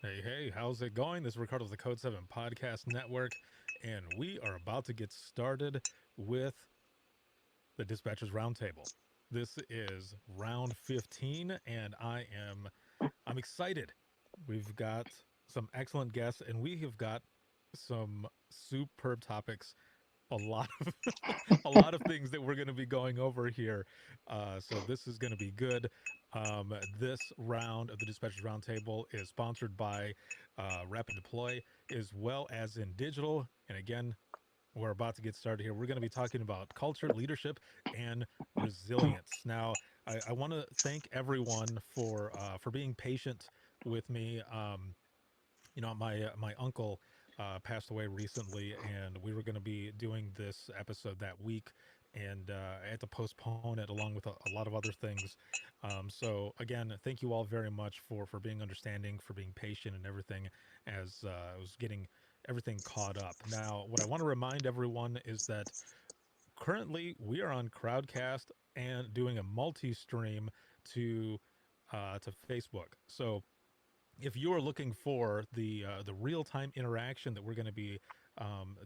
Hey, hey, how's it going? This is Ricardo of the Code 7 Podcast Network, and we are about to get started with the Dispatchers Roundtable. This is round 15, and I'm excited. We've got some excellent guests, and we have got some superb topics. A lot of a lot of things that we're going to be going over here. So this is going to be good. This round of the Dispatches Roundtable is sponsored by Rapid Deploy as well as in digital. And again, we're about to get started here. We're going to be talking about culture, leadership, and resilience. Now, I want to thank everyone for being patient with me. My uncle passed away recently, and we were going to be doing this episode that week, and I had to postpone it along with a lot of other things. So again, thank you all very much for being understanding, for being patient, and everything as I was getting everything caught up. Now, what I want to remind everyone is that currently we are on Crowdcast and doing a multi-stream to to Facebook. So if you are looking for the real time interaction that we're going to be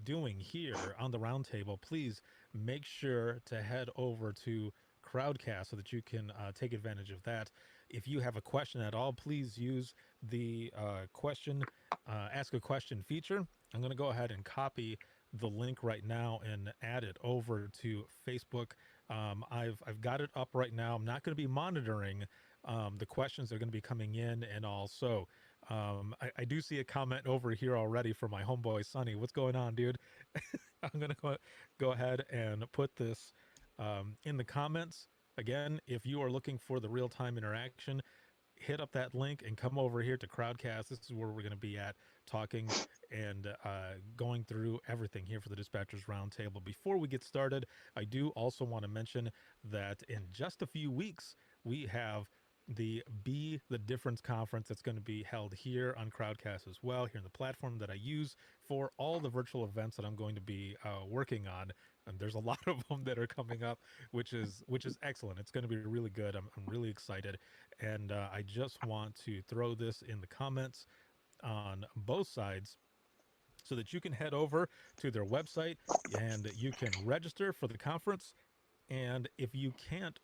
doing here on the roundtable, please make sure to head over to Crowdcast so that you can take advantage of that. If you have a question at all, please use the question ask a question feature. I'm going to go ahead and copy the link right now and add it over to Facebook. I've got it up right now. I'm not going to be monitoring the questions that are going to be coming in, and also I do see a comment over here already from my homeboy Sonny. What's going on, dude? I'm gonna go ahead and put this in the comments. Again, if you are looking for the real time interaction, hit up that link and come over here to Crowdcast. This is where we're going to be at talking and going through everything here for the Dispatchers Roundtable. Before we get started, I do also want to mention that in just a few weeks, we have the Be the Difference conference that's going to be held here on Crowdcast as well, here in the platform that I use for all the virtual events that I'm going to be working on. And there's a lot of them that are coming up, which is excellent. It's going to be really good. I'm really excited, and I just want to throw this in the comments on both sides so that you can head over to their website and you can register for the conference. And if you can't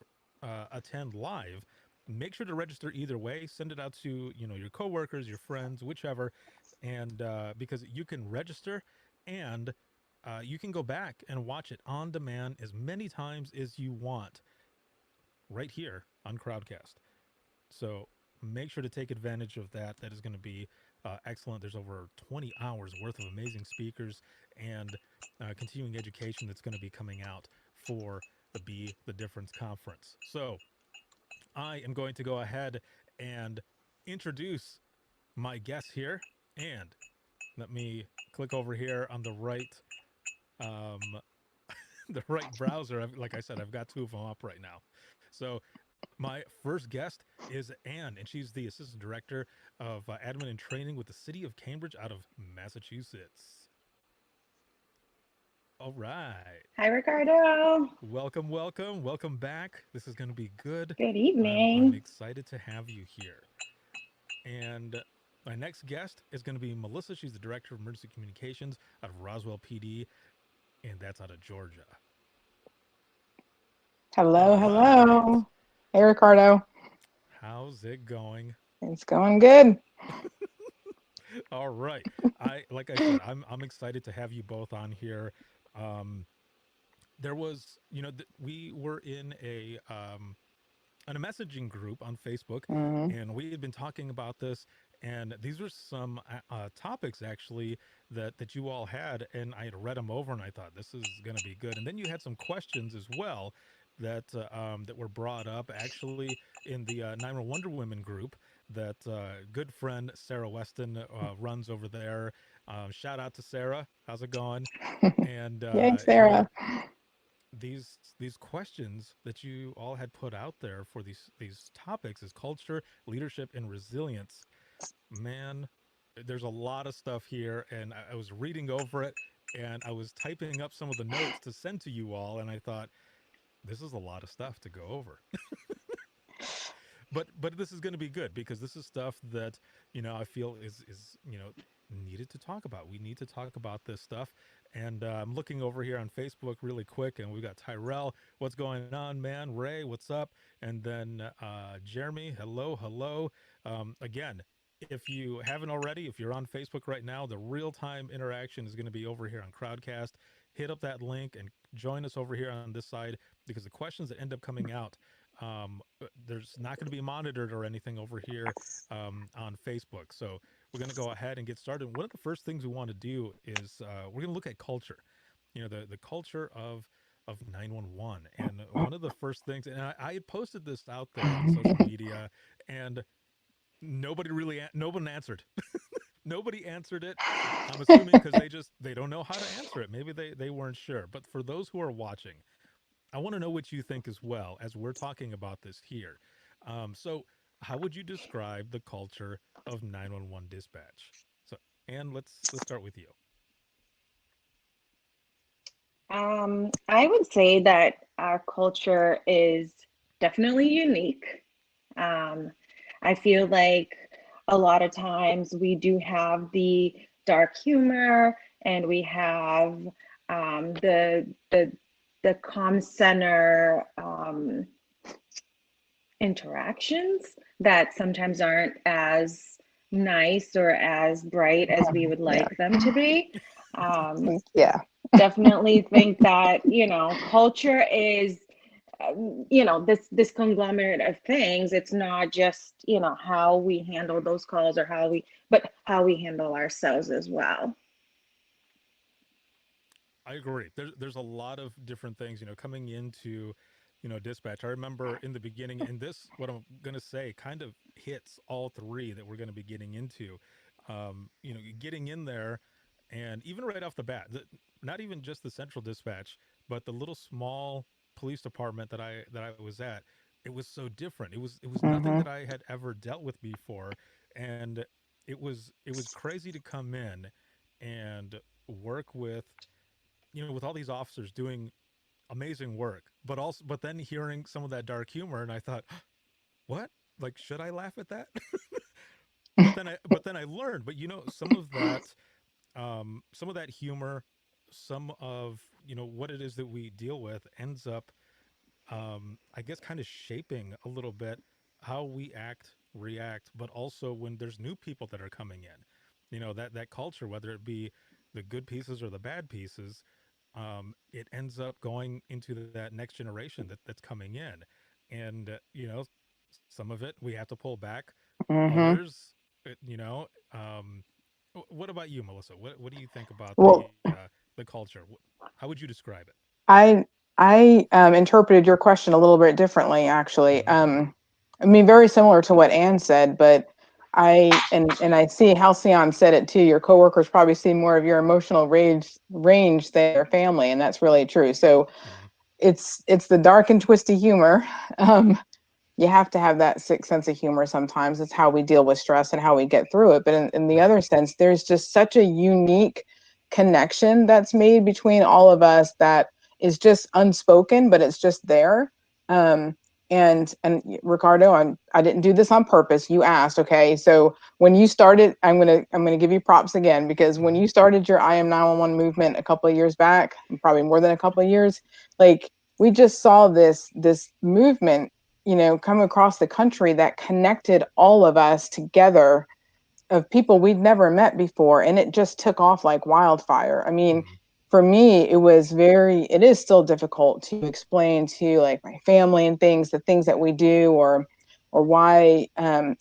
attend live, make sure to register either way. Send it out to your coworkers, your friends, whichever, and because you can register and you can go back and watch it on demand as many times as you want right here on Crowdcast. So make sure to take advantage of that. That is going to be excellent. There's over 20 hours worth of amazing speakers and continuing education that's going to be coming out for the Be the Difference conference. So I am going to go ahead and introduce my guests here. And let me click over here on the right um, the right browser. Like I said, I've got two of them up right now. So my first guest is Anne, and she's the assistant director of admin and training with the city of Cambridge out of Massachusetts. All right. Hi, Ricardo. Welcome, welcome, welcome back. This is going to be good. Good I'm evening. excited to have you here. And my next guest is going to be Melissa. She's the director of emergency communications out of Roswell PD, and that's out of Georgia. All Hello, right. hello. Hey, Ricardo. How's it going? It's going good. All right. Like I said, I'm excited to have you both on here. Um, there was, we were in a messaging group on Facebook, Hmm. and we had been talking about this. And these were some topics actually that you all had, and I had read them over, and I thought this is going to be good. And then you had some questions as well that were brought up actually in the 911 Wonder Women group that good friend Sarah Weston runs over there. Shout out to Sarah. How's it going? And Yay, Sarah. these questions that you all had put out there for these topics is culture, leadership, and resilience. Man, there's a lot of stuff here, and I was reading over it, and I was typing up some of the notes to send to you all, and I thought this is a lot of stuff to go over. but this is going to be good because this is stuff that I feel is needed to talk about. We need to talk about this stuff. And I'm looking over here on Facebook really quick, and we've got Tyrell. What's going on, man? Ray, what's up? And then Jeremy, hello, hello. Again, if you haven't already, if you're on Facebook right now, the real time interaction is going to be over here on Crowdcast. Hit up that link and join us over here on this side because the questions that end up coming out, there's not going to be monitored or anything over here on Facebook. So we're going to go ahead and get started. One of the first things we want to do is we're going to look at culture. The culture of 911. And one of the first things, and I had posted this out there on social media, and no one answered. Nobody answered it. I'm assuming because they don't know how to answer it. Maybe they weren't sure. But for those who are watching, I want to know what you think as well as we're talking about this here. So, how would you describe the culture of 911 dispatch? So, Anne, let's start with you. I would say that our culture is definitely unique. Um, I feel like a lot of times we do have the dark humor and we have the calm center interactions that sometimes aren't as nice or as bright as we would Yeah. like them to be. Um, Yeah. Definitely think that, culture is, this conglomerate of things. It's not just, how we handle those calls or but how we handle ourselves as well. I agree. There's a lot of different things, coming into, dispatch. I remember in the beginning, and this what I'm gonna say kind of hits all three that we're gonna be getting into. Getting in there, and even right off the bat, not even just the central dispatch, but the little small police department that I was at. It was so different. It was nothing Mm-hmm. that I had ever dealt with before, and it was crazy to come in and work with with all these officers doing amazing work, but then hearing some of that dark humor, and I thought, what? Like, should I laugh at that? but then I learned. But some of that humor, some of what it is that we deal with ends up, I guess, kind of shaping a little bit how we act, react, but also when there's new people that are coming in, that culture, whether it be the good pieces or the bad pieces, it ends up going into that next generation that's coming in, and some of it we have to pull back. Mm-hmm. Others, you know, um, what about you, Melissa? What do you think about Well, the culture? How would you describe it? I I interpreted your question a little bit differently, actually. Mm-hmm. I mean, very similar to what Anne said, but and I see Halcyon said it too. Your coworkers probably see more of your emotional range than your family, and that's really true. So Mm-hmm. it's the dark and twisty humor. Um, you have to have that sixth sense of humor sometimes. It's how we deal with stress and how we get through it. But in the Right. other sense, there's just such a unique connection that's made between all of us that is just unspoken, but it's just there. Um, and Ricardo, I didn't do this on purpose. You asked, okay. So when you started, I'm gonna give you props again, because when Mm-hmm. you started your I am 911 movement a couple of years back, probably more than a couple of years, like we just saw this movement, come across the country that connected all of us together, of people we'd never met before, and it just took off like wildfire. I mean, Mm-hmm. for me, it is still difficult to explain to like my family and things, the things that we do, or why,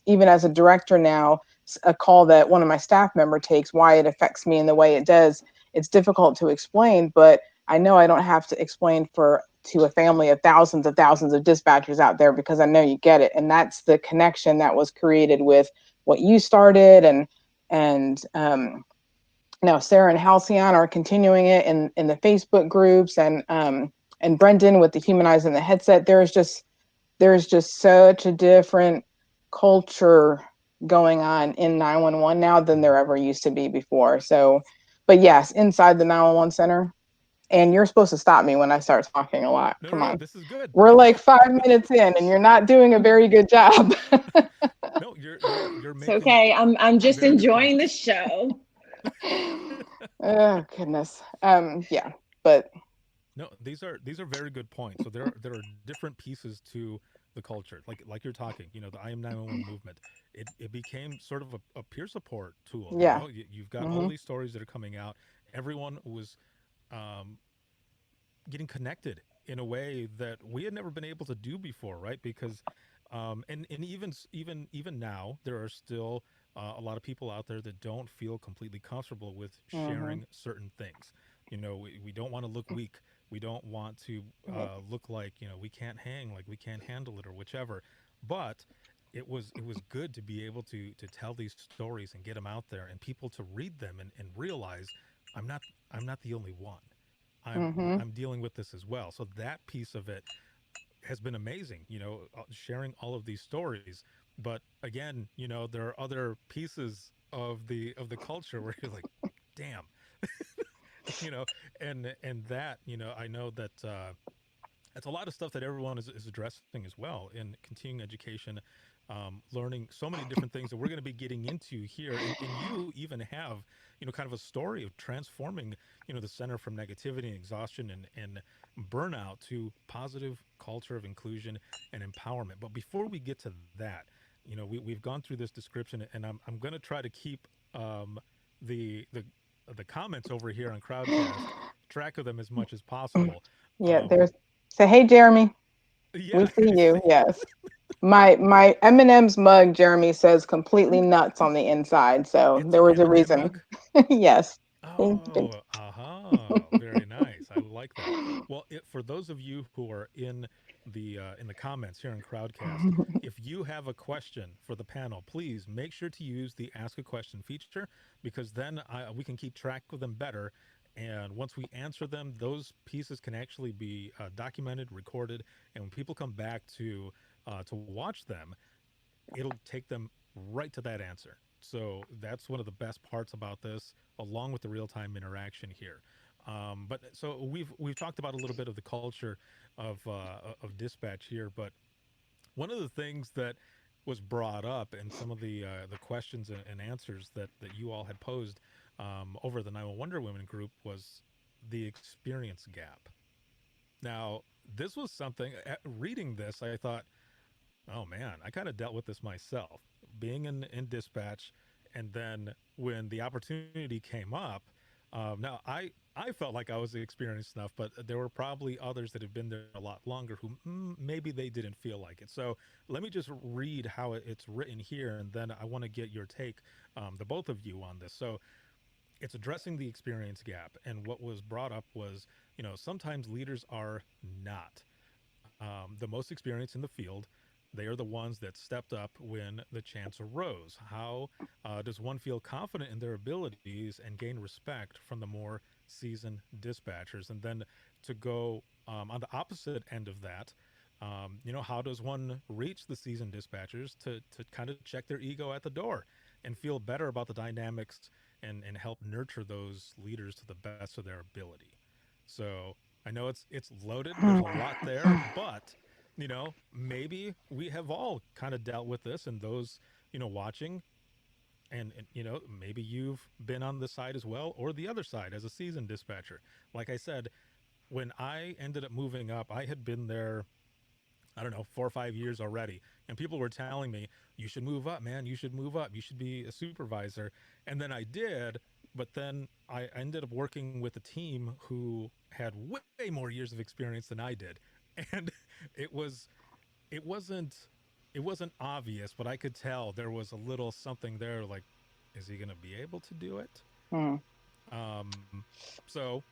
even as a director now, a call that one of my staff member takes, why it affects me in the way it does. It's difficult to explain, but I know I don't have to explain for to a family of thousands of dispatchers out there, because I know you get it. And that's the connection that was created with what you started, and now Sarah and Halcyon are continuing it in the Facebook groups, and Brendan with the humanizing the headset. There's just such a different culture going on in 911 now than Mm-hmm. there ever used to be before. So, but yes, inside the 911 center, And you're supposed to stop me when I start talking a lot. No, Come no, no. on. This is good. We're like 5 minutes in and you're not doing a very good job. No, you're It's making okay. I'm just very good enjoying the points. show. Oh goodness. Yeah. But No, these are very good points. So there are different pieces to the culture. Like you're talking, the I am 911 movement. It became sort of a peer support tool. yeah. You've got all Hmm. these stories that are coming out. Everyone was um, getting connected in a way that we had never been able to do before, right? Because and even now there are still a lot of people out there that don't feel completely comfortable with Hmm. sharing certain things. We don't want to look weak. We don't want to Right. look like we can't hang, like we can't handle it or whichever. But it was good to be able to tell these stories and get them out there and people to read them and realize I'm not I'm not the only one. I'm Hmm. I'm dealing with this as well. So that piece of it has been amazing, sharing all of these stories. But again, there are other pieces of the culture where you're like, damn, you know, and that, I know that it's a lot of stuff that everyone is addressing as well in continuing education, learning so many different things that we're going to be getting into here. And you even have, kind of a story of transforming, the center from negativity and exhaustion and burnout to positive culture of inclusion and empowerment. But before we get to that, we've gone through this description, and I'm going to try to keep the comments over here on Crowdcast track of them as much as possible. Yeah. Um, There's say, hey, Jeremy, we yeah, see you. Yes. My M&M's mug, Jeremy says completely nuts on the inside. So it's there an was a M&M reason. mug. Yes. Thank you. Oh, aha, very nice. I like that. Well, for those of you who are in the comments here in Crowdcast, if you have a question for the panel, please make sure to use the Ask a Question feature, because then we can keep track of them better. And once we answer them, those pieces can actually be documented, recorded, and when people come back to watch them, it'll take them right to that answer. So that's one of the best parts about this, along with the real time interaction here. But so we've talked about a little bit of the culture of dispatch here, but one of the things that was brought up in some of the questions and answers that you all had posed over the 911 Wonder Women group was the experience gap. Now, this was something, reading this, I thought, oh man, I kind of dealt with this myself, being in dispatch, and then when the opportunity came up, now I felt like I was experienced enough, but there were probably others that had been there a lot longer who maybe they didn't feel like it. So let me just read how it's written here, and then I want to get your take, the both of you, on this. So it's addressing the experience gap, and what was brought up was, sometimes leaders are not the most experienced in the field. They are the ones that stepped up when the chance arose. How does one feel confident in their abilities and gain respect from the more seasoned dispatchers? And then to go on the opposite end of that, how does one reach the seasoned dispatchers to kind of check their ego at the door and feel better about the dynamics and help nurture those leaders to the best of their ability? So I know it's loaded. There's a lot there, but maybe we have all kind of dealt with this, and those watching, and maybe you've been on the side as well, or the other side as a seasoned dispatcher. Like I said, when I ended up moving up, I had been there, I don't know, 4 or 5 years already. And people were telling me, you should move up, man. You should move up. You should be a supervisor. And then I did. But then I ended up working with a team who had way more years of experience than I did. And it was, it wasn't, it wasn't obvious, but I could tell there was a little something there like, is he going to be able to do it? Hmm. Um, so,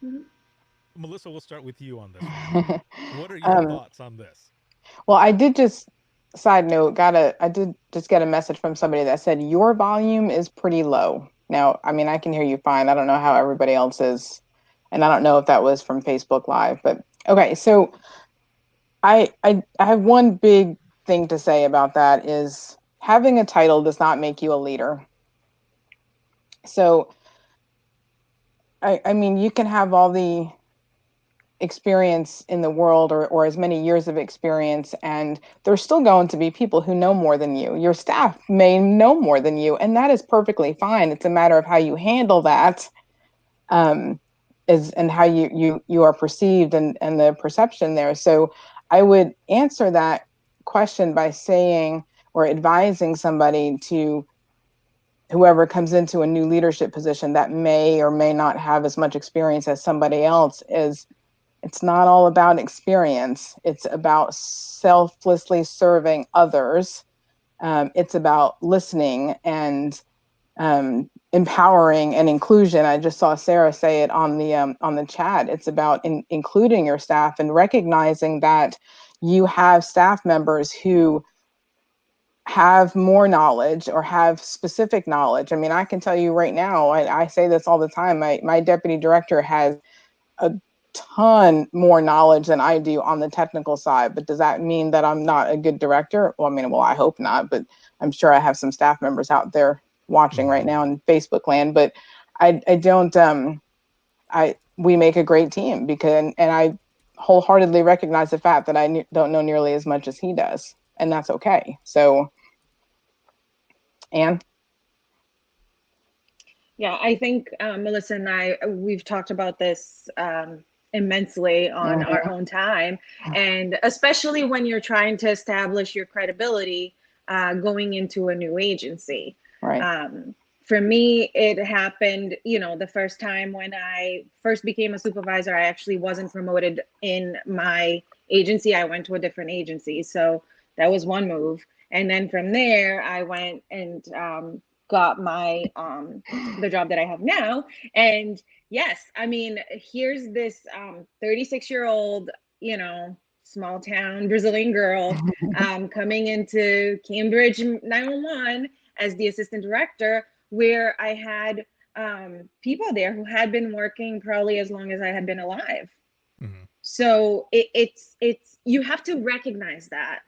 Melissa, we'll start with you on this one. What are your um, thoughts on this? well, I did just side note, I did just get a message from somebody that said your volume is pretty low. Now, I mean, I can hear you fine. I don't know how everybody else is. And I don't know if that was from Facebook Live, but okay. So I have one big thing to say about that is having a title does not make you a leader. So I mean, you can have all the experience in the world, or as many years of experience, and there's still going to be people who know more than you. Your staff may know more than you, and that is perfectly fine. It's a matter of how you handle that, um, is and how you are perceived, and the perception there. So I would answer that question by saying, or advising somebody, to whoever comes into a new leadership position that may or may not have as much experience as somebody else, is it's not all about experience. It's about selflessly serving others. It's about listening and empowering and inclusion. I just saw Sarah say it on the chat. It's about including your staff and recognizing that you have staff members who have more knowledge or have specific knowledge. I mean, I can tell you right now, I say this all the time. My deputy director has a ton more knowledge than I do on the technical side. But does that mean that I'm not a good director? Well, I mean, well, I hope not, but I'm sure I have some staff members out there watching right now in Facebook land. But I don't, we make a great team, because, and I wholeheartedly recognize the fact that I don't know nearly as much as he does, and that's okay. So, Anne? Yeah, I think Melissa and I, we've talked about this immensely on our Mm-hmm. own time. And especially when you're trying to establish your credibility going into a new agency. Right. For me, it happened, the first time when I first became a supervisor, I actually wasn't promoted in my agency. I went to a different agency. So that was one move. And then from there, I went and got my the job that I have now. And yes, I mean, here's this 36-year-old, small town Brazilian girl coming into Cambridge 911 as the assistant director, where I had people there who had been working probably as long as I had been alive. Mm-hmm. So it's you have to recognize that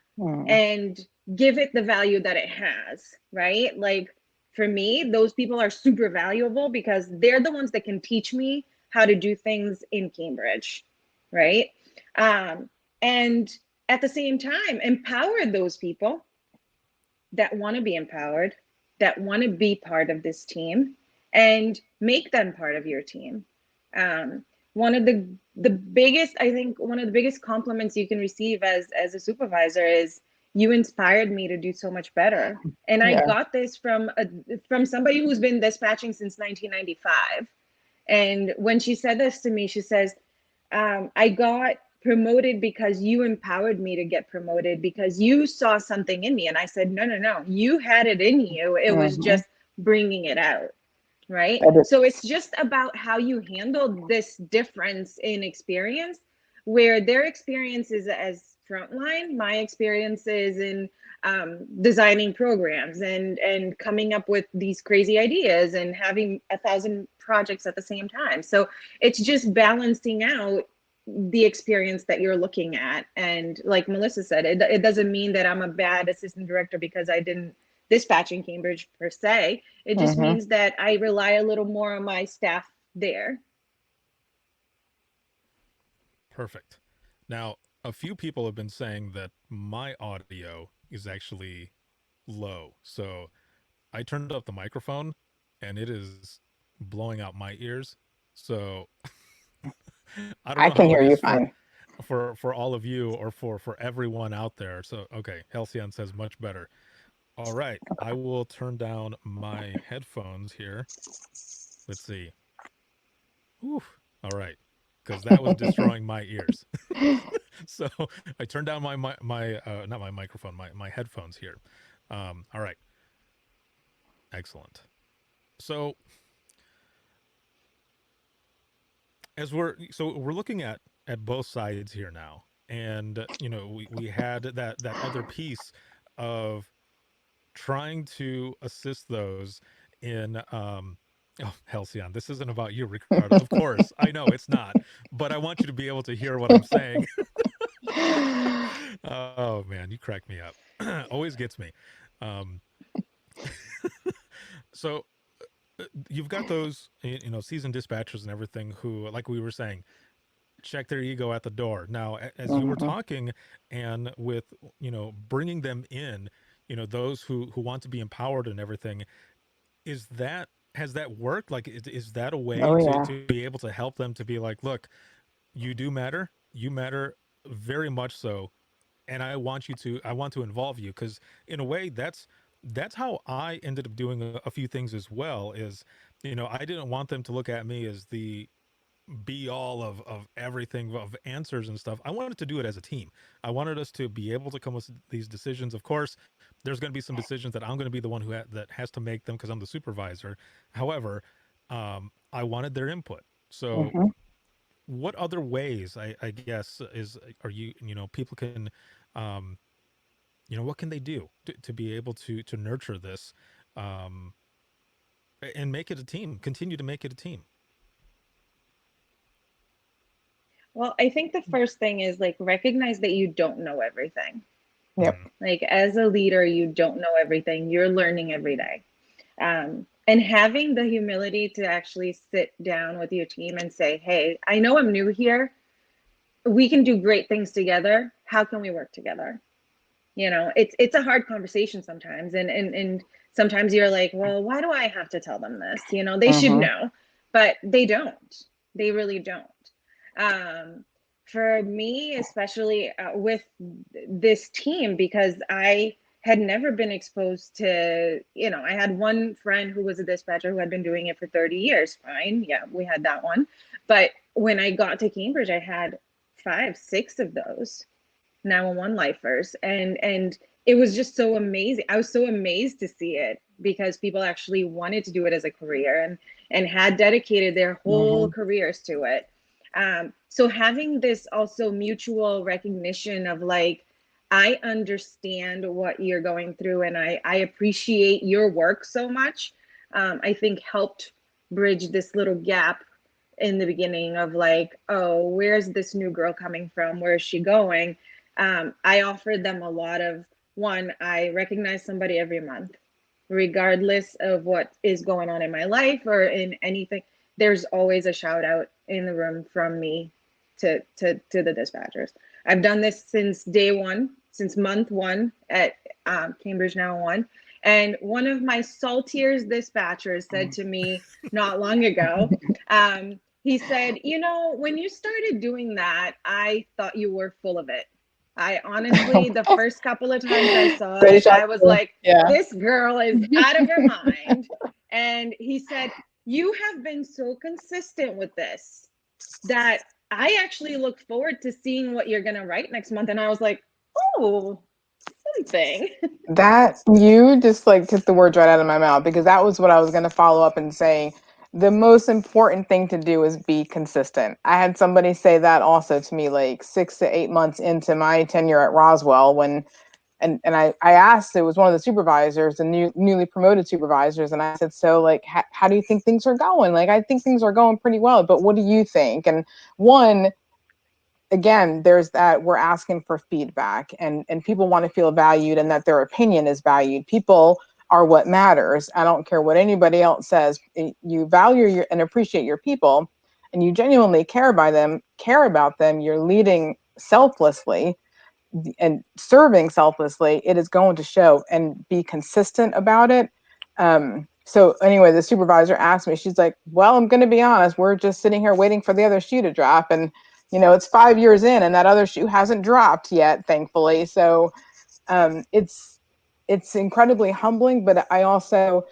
and give it the value that it has, right? Like, for me, those people are super valuable because they're the ones that can teach me how to do things in Cambridge, right? And at the same time, empower those people that want to be empowered, that want to be part of this team, and make them part of your team. One of the biggest, I think, one of the biggest compliments you can receive as a supervisor is, you inspired me to do so much better. And I got this from somebody who's been dispatching since 1995. And when she said this to me, she says, I got promoted because you empowered me to get promoted, because you saw something in me. And I said, no, no, no, you had it in you. It was just bringing it out. Right. So it's just about how you handle this difference in experience, where their experience is as frontline, my experience is in designing programs and coming up with these crazy ideas and having 1,000 projects at the same time. So it's just balancing out the experience that you're looking at. And like Melissa said, it doesn't mean that I'm a bad assistant director because I didn't dispatch in Cambridge per se. It just means that I rely a little more on my staff there. Perfect. Now, a few people have been saying that my audio is actually low. So I turned up the microphone and it is blowing out my ears. So I don't I know can how it hear you is fine. for all of you or for everyone out there. So okay, Halcyon says much better. All right, I will turn down my headphones here. Let's see. Whew. All right, because that was destroying my ears. So I turned down my not my microphone, my headphones here. All right, excellent. So we're looking at both sides here now, and we had that other piece of trying to assist those in oh, Halcyon, this isn't about you, Ricardo. Of course, I know it's not, but I want you to be able to hear what I'm saying. Oh man, you crack me up. Always gets me. Um, so you've got those seasoned dispatchers and everything who, like we were saying, check their ego at the door. Now, as you were Hmm. talking, and with bringing them in, those who want to be empowered and everything, is that has that worked? Like, is that a way Oh to yeah. be able to help them to be like, look, you do matter, you matter very much so, and I want to involve you, because in a way that's how I ended up doing a few things as well. Is I didn't want them to look at me as the be all of everything, of answers and stuff. I wanted to do it as a team. I wanted us to be able to come with these decisions. Of course, there's going to be some decisions that I'm going to be the one that has to make them because I'm the supervisor. However, I wanted their input. So, Hmm. what other ways, I guess, are people can, um, what can they do to be able to nurture this, um, and make it a team? Continue to make it a team. Well, I think the first thing is like recognize that you don't know everything. Yep. Mm, Like as a leader, you don't know everything. You're learning every day. And having the humility to actually sit down with your team and say, hey, I know I'm new here. We can do great things together. How can we work together? It's a hard conversation sometimes. And sometimes you're like, well, why do I have to tell them this? They should Hmm. know, but they don't. They really don't. Um, for me, especially with this team, because I had never been exposed to, I had one friend who was a dispatcher who had been doing it for 30 years. Fine. Yeah, we had that one. But when I got to Cambridge, I had five, six of those 911 lifers, and it was just so amazing. I was so amazed to see it because people actually wanted to do it as a career and had dedicated their whole Hmm. careers to it. So having this also mutual recognition of like, I understand what you're going through and I appreciate your work so much, I think helped bridge this little gap in the beginning of like, oh, where's this new girl coming from? Where is she going? I offered them a lot of one, I recognize somebody every month, regardless of what is going on in my life or in anything. There's always a shout out in the room from me to the dispatchers. I've done this since day one, since month one at Cambridge Now One. And one of my saltiest dispatchers said to me not long ago, he said, when you started doing that, I thought you were full of it. I honestly, the first couple of times I saw it, British I was accent. like, Yeah. this girl is out of her mind. And he said, you have been so consistent with this that I actually look forward to seeing what you're going to write next month. And I was like, oh, something. That you just like took the words right out of my mouth, because that was what I was going to follow up and say. The most important thing to do is be consistent. I had somebody say that also to me like 6 to 8 months into my tenure at Roswell, when and I asked, it was one of the supervisors, the newly promoted supervisors, and I said, so like how do you think things are going? Like, I think things are going pretty well, but what do you think? And one, again, there's that we're asking for feedback, and people want to feel valued and that their opinion is valued. People are what matters. I don't care what anybody else says. You value and appreciate your people, and you genuinely care about them, you're leading selflessly and serving selflessly, it is going to show, and be consistent about it. So anyway, the supervisor asked me, she's like, well, I'm going to be honest, we're just sitting here waiting for the other shoe to drop. And, it's 5 years in and that other shoe hasn't dropped yet, thankfully. So it's incredibly humbling, but I also,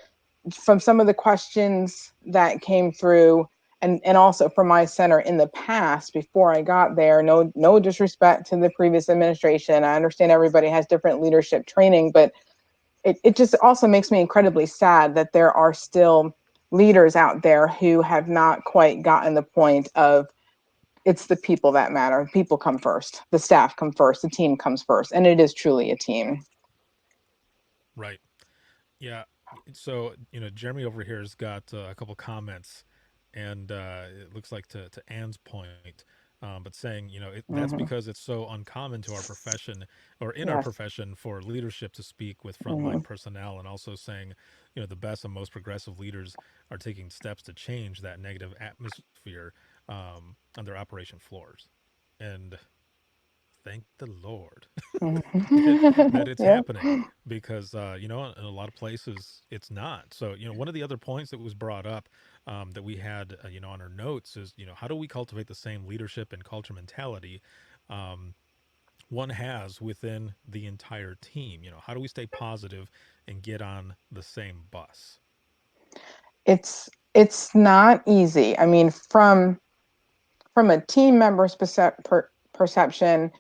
from some of the questions that came through, and also from my center in the past before I got there, no disrespect to the previous administration, I understand everybody has different leadership training, but it just also makes me incredibly sad that there are still leaders out there who have not quite gotten the point of, it's the people that matter. People come first, the staff come first, the team comes first, and it is truly a team. right. Yeah. So, Jeremy over here has got a couple comments, and it looks like to Anne's point, but saying, that's Hmm. because it's so uncommon to our profession, or in our Yes. profession, for leadership to speak with Hmm. frontline personnel, and also saying, the best and most progressive leaders are taking steps to change that negative atmosphere. on their operation floors. And thank the Lord that it's Yeah. happening, because in a lot of places it's not. So one of the other points that was brought up, that we had on our notes is, how do we cultivate the same leadership and culture mentality um, one has within the entire team? How do we stay positive and get on the same bus? It's not easy. I mean, from a team member's perception,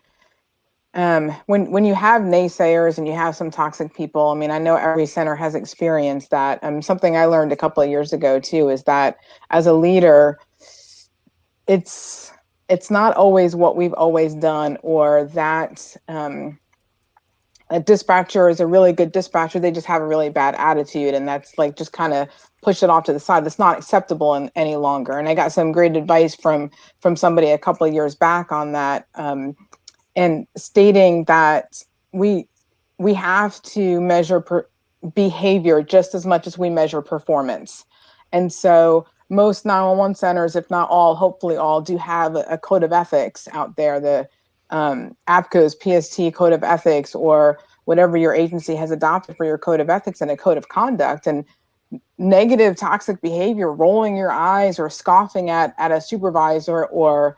when you have naysayers and you have some toxic people, I mean, I know every center has experienced that. Something I learned a couple of years ago too is that as a leader, it's it's not always what we've always done, or that a dispatcher is a really good dispatcher. They just have a really bad attitude, and that's like just kind of push it off to the side. That's not acceptable any longer. And I got some great advice from somebody a couple of years back on that. And stating that we we have to measure behavior just as much as we measure performance. And so most 911 centers, if not all, hopefully all, do have a code of ethics out there, the APCO's PST code of ethics, or whatever your agency has adopted for your code of ethics, and a code of conduct. And negative toxic behavior, rolling your eyes or scoffing at a supervisor, or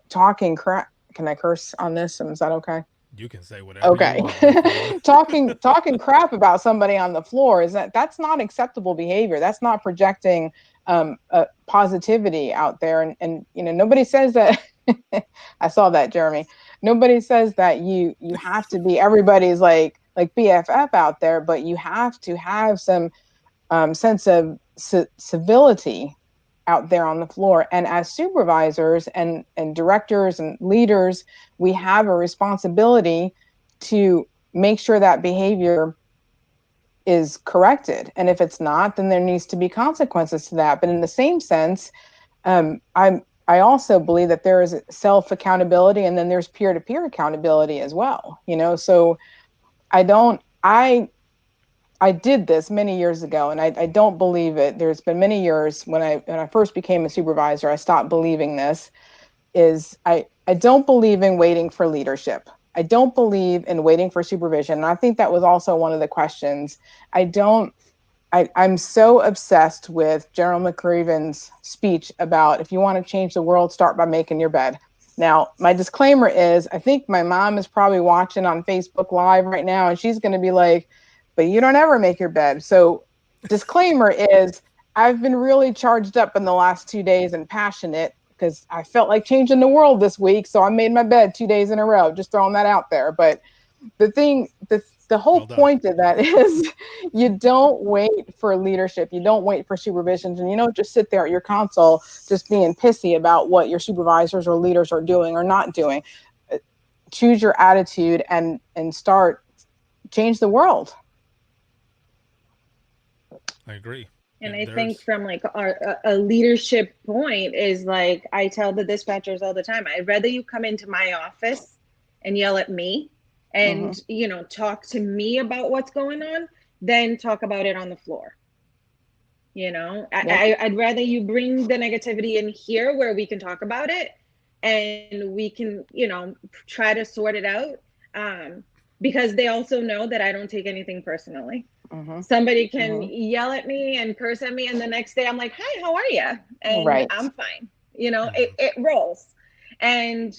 talking crap. Can I curse on this? Is that okay? You can say whatever you Okay. want, my friend. Talking crap about somebody on the floor, that's not acceptable behavior. That's not projecting positivity out there. And nobody says that. I saw that, Jeremy. Nobody says that you have to be everybody's like BFF out there, but you have to have some sense of civility out there on the floor. And as supervisors and directors and leaders, we have a responsibility to make sure that behavior is corrected. And if it's not, then there needs to be consequences to that. But in the same sense, I also believe that there is self accountability, and then there's peer to peer accountability as well. So I don't I did this many years ago, and I don't believe it. There's been many years when I first became a supervisor, I stopped believing this. I don't believe in waiting for leadership. I don't believe in waiting for supervision. And I think that was also one of the questions. I don't. I'm so obsessed with General McCraven's speech about, if you want to change the world, start by making your bed. Now, my disclaimer is, I think my mom is probably watching on Facebook Live right now, and she's going to be like, but you don't ever make your bed. So, disclaimer is, I've been really charged up in the last 2 days and passionate, because I felt like changing the world this week. So I made my bed 2 days in a row, just throwing that out there. But the whole Well done. point of that is, you don't wait for leadership. You don't wait for supervisions, and you don't just sit there at your console just being pissy about what your supervisors or leaders are doing or not doing. Choose your attitude and start change the world. I agree. And I think There's from like a leadership point is like, I tell the dispatchers all the time, I'd rather you come into my office and yell at me Mm-hmm. and, talk to me about what's going on than talk about it on the floor. Yep. I'd rather you bring the negativity in here where we can talk about it and we can, try to sort it out. Because they also know that I don't take anything personally. Mm-hmm. Somebody can Mm-hmm. yell at me and curse at me, and the next day I'm like, hi, how are you? And Right. I'm fine. It rolls. And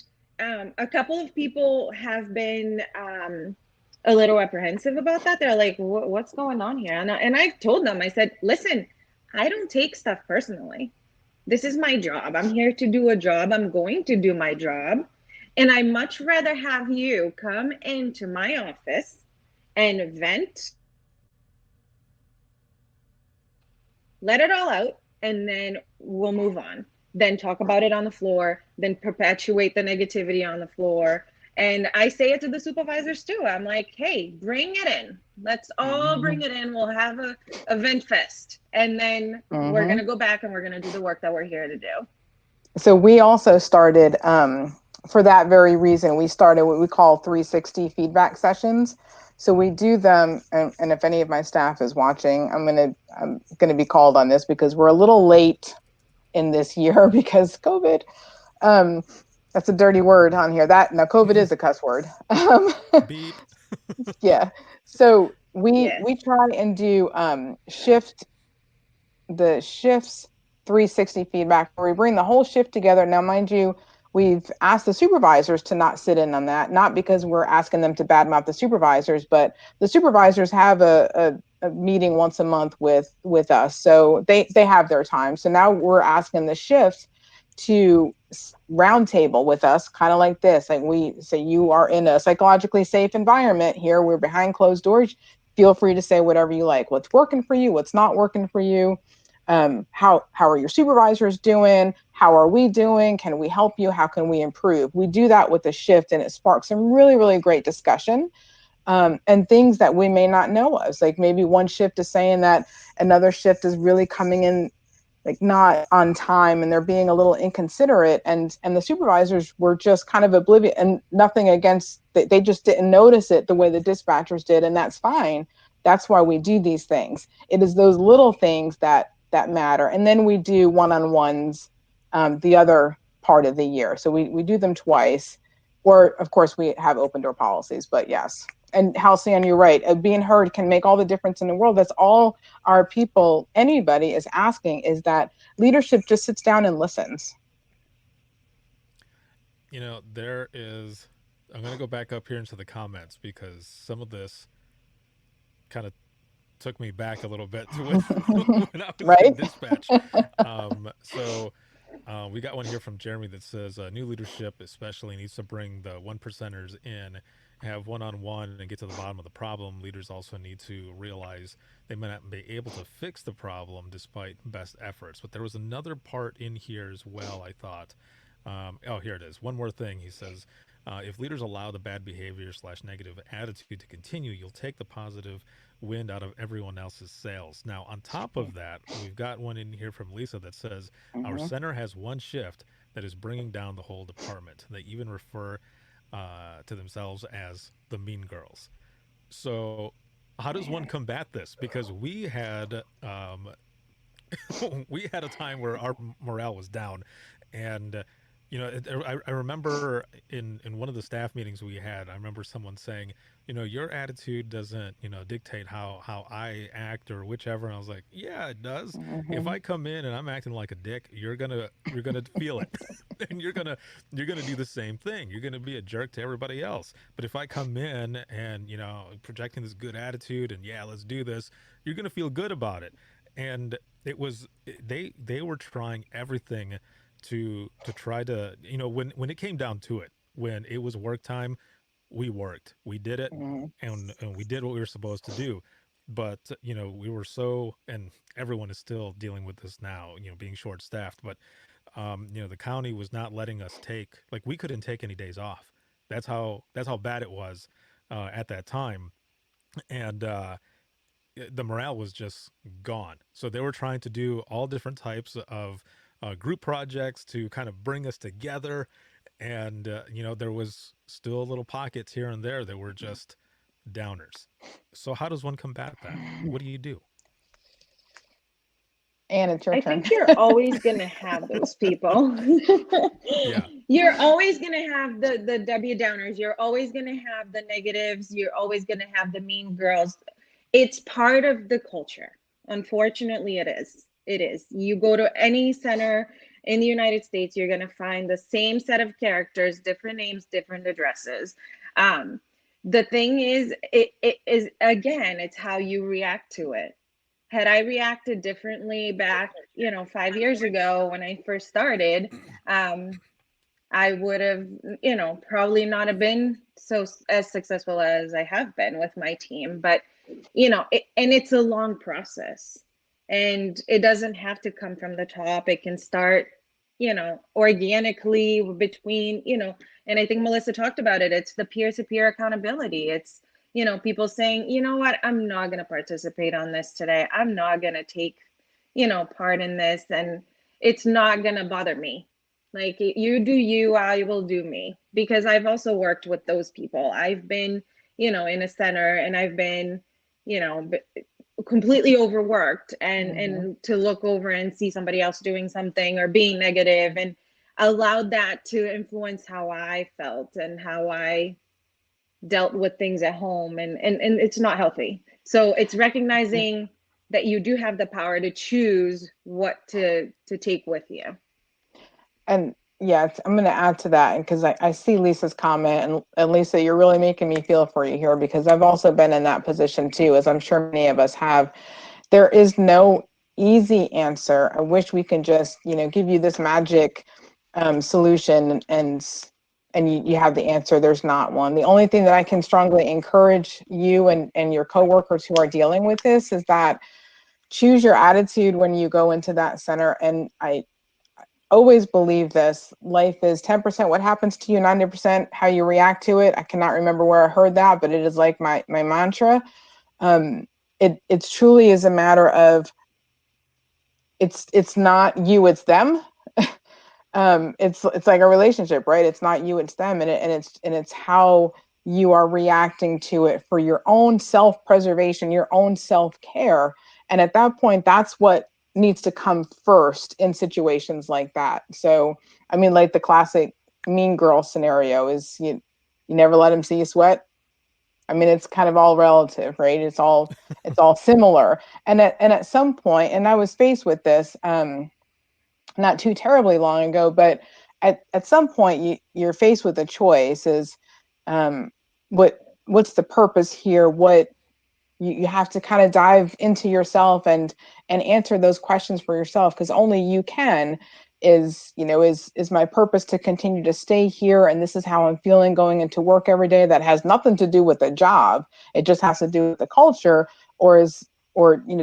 a couple of people have been a little apprehensive about that. They're like, what's going on here? And I told them, I said, listen, I don't take stuff personally. This is my job. I'm here to do a job. I'm going to do my job. And I much rather have you come into my office and vent, let it all out, and then we'll move on. Then talk about it on the floor, then perpetuate the negativity on the floor. And I say it to the supervisors too. I'm like, hey, bring it in. Let's all Mm-hmm. bring it in. We'll have a vent fest. And then we're Mm-hmm. going to go back and we're going to do the work that we're here to do. So we also started, for that very reason, we started what we call 360 feedback sessions. So we do them, and if any of my staff is watching, I'm gonna be called on this because we're a little late in this year because COVID. Um, that's a dirty word on here. That now COVID is a cuss word. Beep. Yeah. So Yes. we try and do the shifts 360 feedback where we bring the whole shift together. Now, mind you, we've asked the supervisors to not sit in on that, not because we're asking them to badmouth the supervisors, but the supervisors have a meeting once a month with us. So they have their time. So now we're asking the shifts to roundtable with us, kind of like this. Like we say, you are in a psychologically safe environment here. We're behind closed doors. Feel free to say whatever you like. What's working for you? What's not working for you? How are your supervisors doing? How are we doing? Can we help you? How can we improve? We do that with the shift, and it sparks some really, really great discussion, and things that we may not know of. Like maybe one shift is saying that another shift is really coming in like not on time and they're being a little inconsiderate, and the supervisors were just kind of oblivious, and nothing against, they just didn't notice it the way the dispatchers did, and that's fine. That's why we do these things. It is those little things that matter. And then we do one-on-ones the other part of the year, so we do them twice, or of course we have open door policies. But yes, and Halcyon, you're right, being heard can make all the difference in the world. That's all our people, anybody is asking, is that leadership just sits down and listens. There is. I'm going to go back up here into the comments because some of this kind of took me back a little bit to when when I was in Right? dispatch. We got one here from Jeremy that says new leadership especially needs to bring the one percenters in, have one on one, and get to the bottom of the problem. Leaders also need to realize they may not be able to fix the problem despite best efforts. But there was another part in here as well, I thought. Oh, here it is. One more thing. He says, if leaders allow the bad behavior slash negative attitude to continue, you'll take the positive wind out of everyone else's sails. Now, on top of that, we've got one in here from Lisa that says, our Mm-hmm. center has one shift that is bringing down the whole department. They even refer to themselves as the mean girls. So, how does one combat this? Because we had a time where our morale was down, and I remember in one of the staff meetings we had, I remember someone saying, your attitude doesn't dictate how I act or whichever, and I was like, yeah, it does. If Mm-hmm. I come in and I'm acting like a dick, you're gonna feel it, and you're gonna do the same thing. You're gonna be a jerk to everybody else. But if I come in and projecting this good attitude and yeah, let's do this, you're gonna feel good about it. And it was they were trying everything to try to when it came down to it, when it was work time, we worked, we did it, Mm-hmm. and we did what we were supposed to do. But we were so, and everyone is still dealing with this now, being short staffed. But the county was not letting us take, like, we couldn't take any days off. That's how bad it was at that time. And the morale was just gone. So they were trying to do all different types of group projects to kind of bring us together. And, there was still little pockets here and there that were just downers. So, how does one combat that? What do you do? And it's your I turn. think you're always going to have those people. Yeah. You're always going to have the W downers. You're always going to have the negatives. You're always going to have the mean girls. It's part of the culture. Unfortunately, it is. It is. You go to any center in the United States, you're going to find the same set of characters, different names, different addresses. Um, the thing is, it is, again, it's how you react to it. Had I reacted differently back, 5 years ago when I first started, um, I would have, probably not have been so as successful as I have been with my team. But, and it's a long process, and it doesn't have to come from the top. It can start, organically between, and I think Melissa talked about it. It's the peer-to-peer accountability. It's, people saying, you know what, I'm not going to participate on this today. I'm not going to take, part in this, and it's not going to bother me. Like, you do you, I will do me. Because I've also worked with those people. I've been, in a center, and I've been, you know, completely overworked, Mm-hmm. and to look over and see somebody else doing something or being negative, and allowed that to influence how I felt and how I dealt with things at home, and it's not healthy. So it's recognizing that you do have the power to choose what to take with you. And yeah, I'm going to add to that because I see Lisa's comment, and Lisa, you're really making me feel for you here because I've also been in that position too, as I'm sure many of us have. There is no easy answer. I wish we can just, give you this magic solution and you have the answer. There's not one. The only thing that I can strongly encourage you and your coworkers who are dealing with this is that choose your attitude when you go into that center. And I always believe this: life is 10% what happens to you, 90% how you react to it. I cannot remember where I heard that, but it is like my mantra. It truly is a matter of it's not you, it's them. It's like a relationship, right? It's not you, it's them, and it's how you are reacting to it for your own self-preservation, your own self-care. And at that point, that's what needs to come first in situations like that. So I mean, like the classic mean girl scenario is you never let them see you sweat. I mean, it's kind of all relative, right? It's all similar. And at some point, and I was faced with this not too terribly long ago, but at some point you're faced with a choice: is um, what's the purpose here? What you have to kind of dive into yourself and answer those questions for yourself, because only you can. Is my purpose to continue to stay here, and this is how I'm feeling going into work every day? That has nothing to do with the job. It just has to do with the culture. Or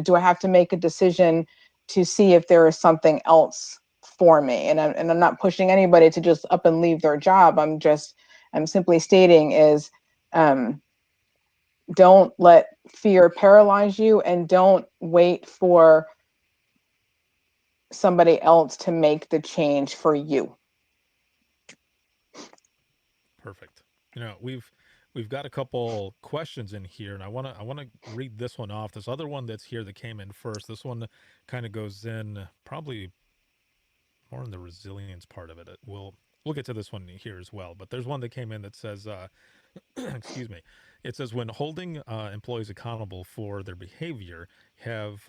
do I have to make a decision to see if there is something else for me? And I'm not pushing anybody to just up and leave their job. I'm simply stating is, um, don't let fear paralyze you, and don't wait for somebody else to make the change for you. Perfect. We've got a couple questions in here, and I want to read this one off. This other one that's here that came in first. This one kind of goes in probably more in the resilience part of it. We'll get to this one here as well. But there's one that came in that says, excuse me. It says, when holding employees accountable for their behavior, have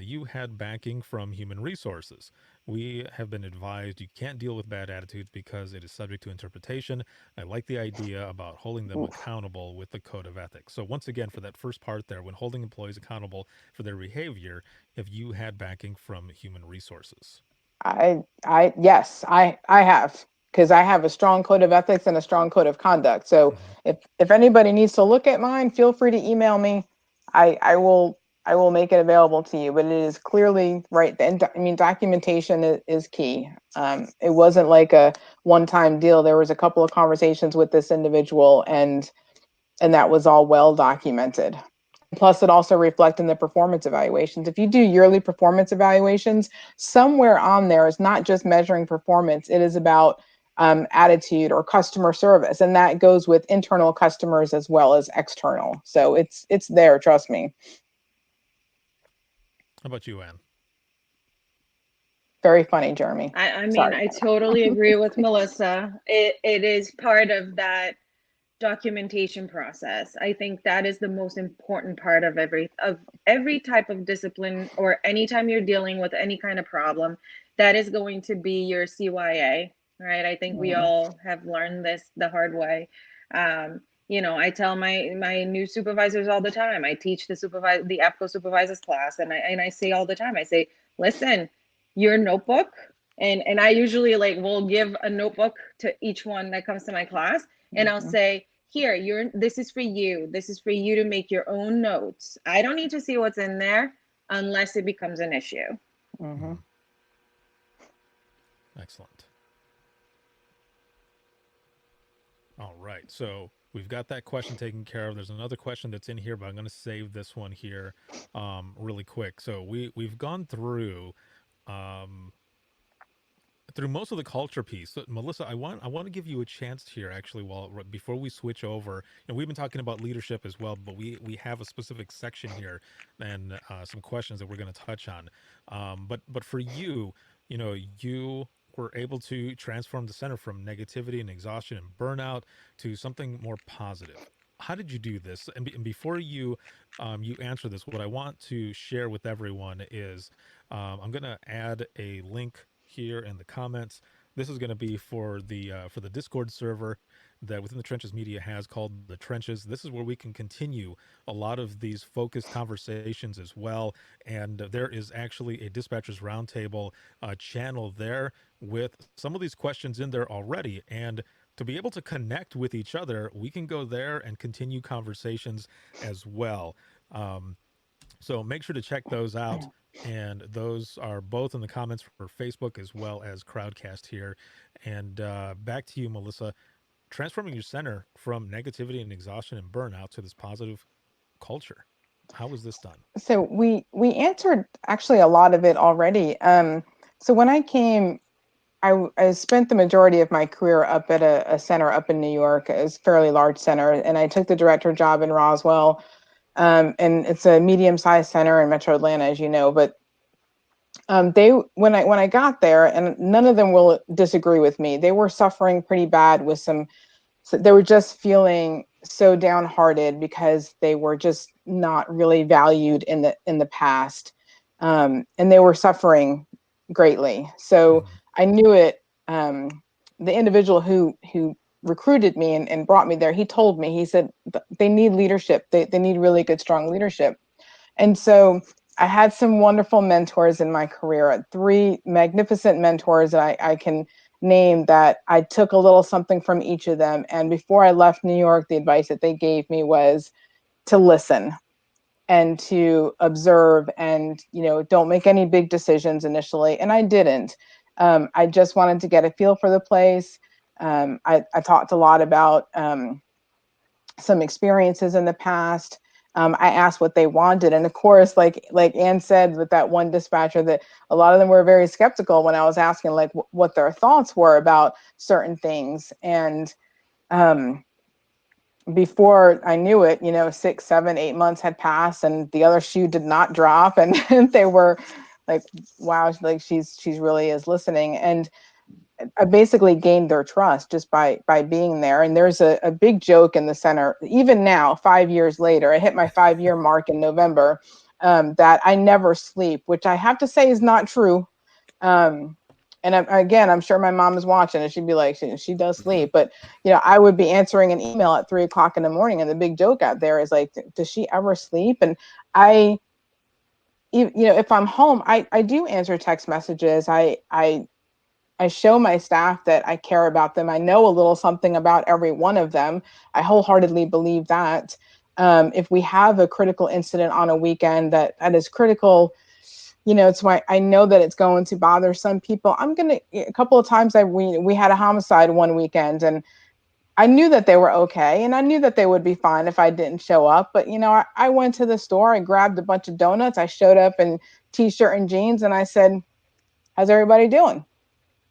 you had backing from human resources? We have been advised you can't deal with bad attitudes because it is subject to interpretation. I like the idea about holding them Oof. accountable with the code of ethics. So once again, for that first part there, when holding employees accountable for their behavior, have you had backing from human resources? Yes, I have, because I have a strong code of ethics and a strong code of conduct. So Mm-hmm. if anybody needs to look at mine, feel free to email me. I will make it available to you. But it is clearly right. And I mean, documentation is key. It wasn't like a one-time deal. There was a couple of conversations with this individual, and that was all well documented. Plus, it also reflects in the performance evaluations. If you do yearly performance evaluations, somewhere on there is not just measuring performance, it is about attitude or customer service. And that goes with internal customers as well as external. So it's there, trust me. How about you, Anne? Very funny, Jeremy. I mean, Sorry. I totally agree with Melissa. It is part of that documentation process. I think that is the most important part of every type of discipline, or anytime you're dealing with any kind of problem, that is going to be your CYA, right? I think we Mm, all have learned this the hard way. I tell my new supervisors all the time. I teach the APCO supervisors class, and I say all the time, I say, listen, your notebook, and I usually like will give a notebook to each one that comes to my class, and I'll mhm, say, here, this is for you. This is for you to make your own notes. I don't need to see what's in there unless it becomes an issue. mhm. Mm, excellent. All right. So we've got that question taken care of. There's another question that's in here, but I'm going to save this one here really quick. So we've gone through um, through most of the culture piece. So, Melissa, I want to give you a chance here actually while before we switch over. We've been talking about leadership as well, but we have a specific section here and some questions that we're going to touch on. But for you, you were able to transform the center from negativity and exhaustion and burnout to something more positive. How did you do this? And before you answer this, what I want to share with everyone is I'm going to add a link here in the comments. This is going to be for the Discord server that Within the Trenches Media has called the Trenches. This is where we can continue a lot of these focused conversations as well. And there is actually a Dispatchers Roundtable channel there with some of these questions in there already. And to be able to connect with each other, we can go there and continue conversations as well. Um, so make sure to check those out. And those are both in the comments for Facebook as well as Crowdcast here. And back to you, Melissa. Transforming your center from negativity and exhaustion and burnout to this positive culture. How was this done? So we answered actually a lot of it already. So when I came, I spent the majority of my career up at a center up in New York. It was a fairly large center, and I took the director job in Roswell. And it's a medium-sized center in Metro Atlanta, as you know. But they when I got there, and none of them will disagree with me, they were suffering pretty bad with some. So they were just feeling so downhearted because they were just not really valued in the past, and they were suffering greatly. So Mm-hmm. I knew it. The individual who recruited me and brought me there, he told me, he said they need leadership. They need really good, strong leadership. And so I had some wonderful mentors in my career, three magnificent mentors that I can name, that I took a little something from each of them. And before I left New York, the advice that they gave me was to listen and to observe, and, don't make any big decisions initially. And I didn't. I just wanted to get a feel for the place. I talked a lot about some experiences in the past. I asked what they wanted, and of course, like Ann said with that one dispatcher, that a lot of them were very skeptical when I was asking like what their thoughts were about certain things. And before I knew it, 6, 7, 8 months had passed, and the other shoe did not drop, and, and they were like, "Wow, like she's really is listening." And I basically gained their trust just by being there. And there's a big joke in the center, even now, 5 years later. I hit my 5-year mark in November, that I never sleep, which I have to say is not true. Um, and again, I'm sure my mom is watching, and she'd be like, she does sleep. But I would be answering an email at 3 o'clock in the morning, and the big joke out there is like, does she ever sleep? And I, if I'm home, I do answer text messages. I show my staff that I care about them. I know a little something about every one of them. I wholeheartedly believe that. If we have a critical incident on a weekend that is critical, it's why I know that it's going to bother some people. A couple of times we had a homicide one weekend, and I knew that they were okay, and I knew that they would be fine if I didn't show up. But I went to the store, I grabbed a bunch of donuts, I showed up in t-shirt and jeans, and I said, "How's everybody doing?"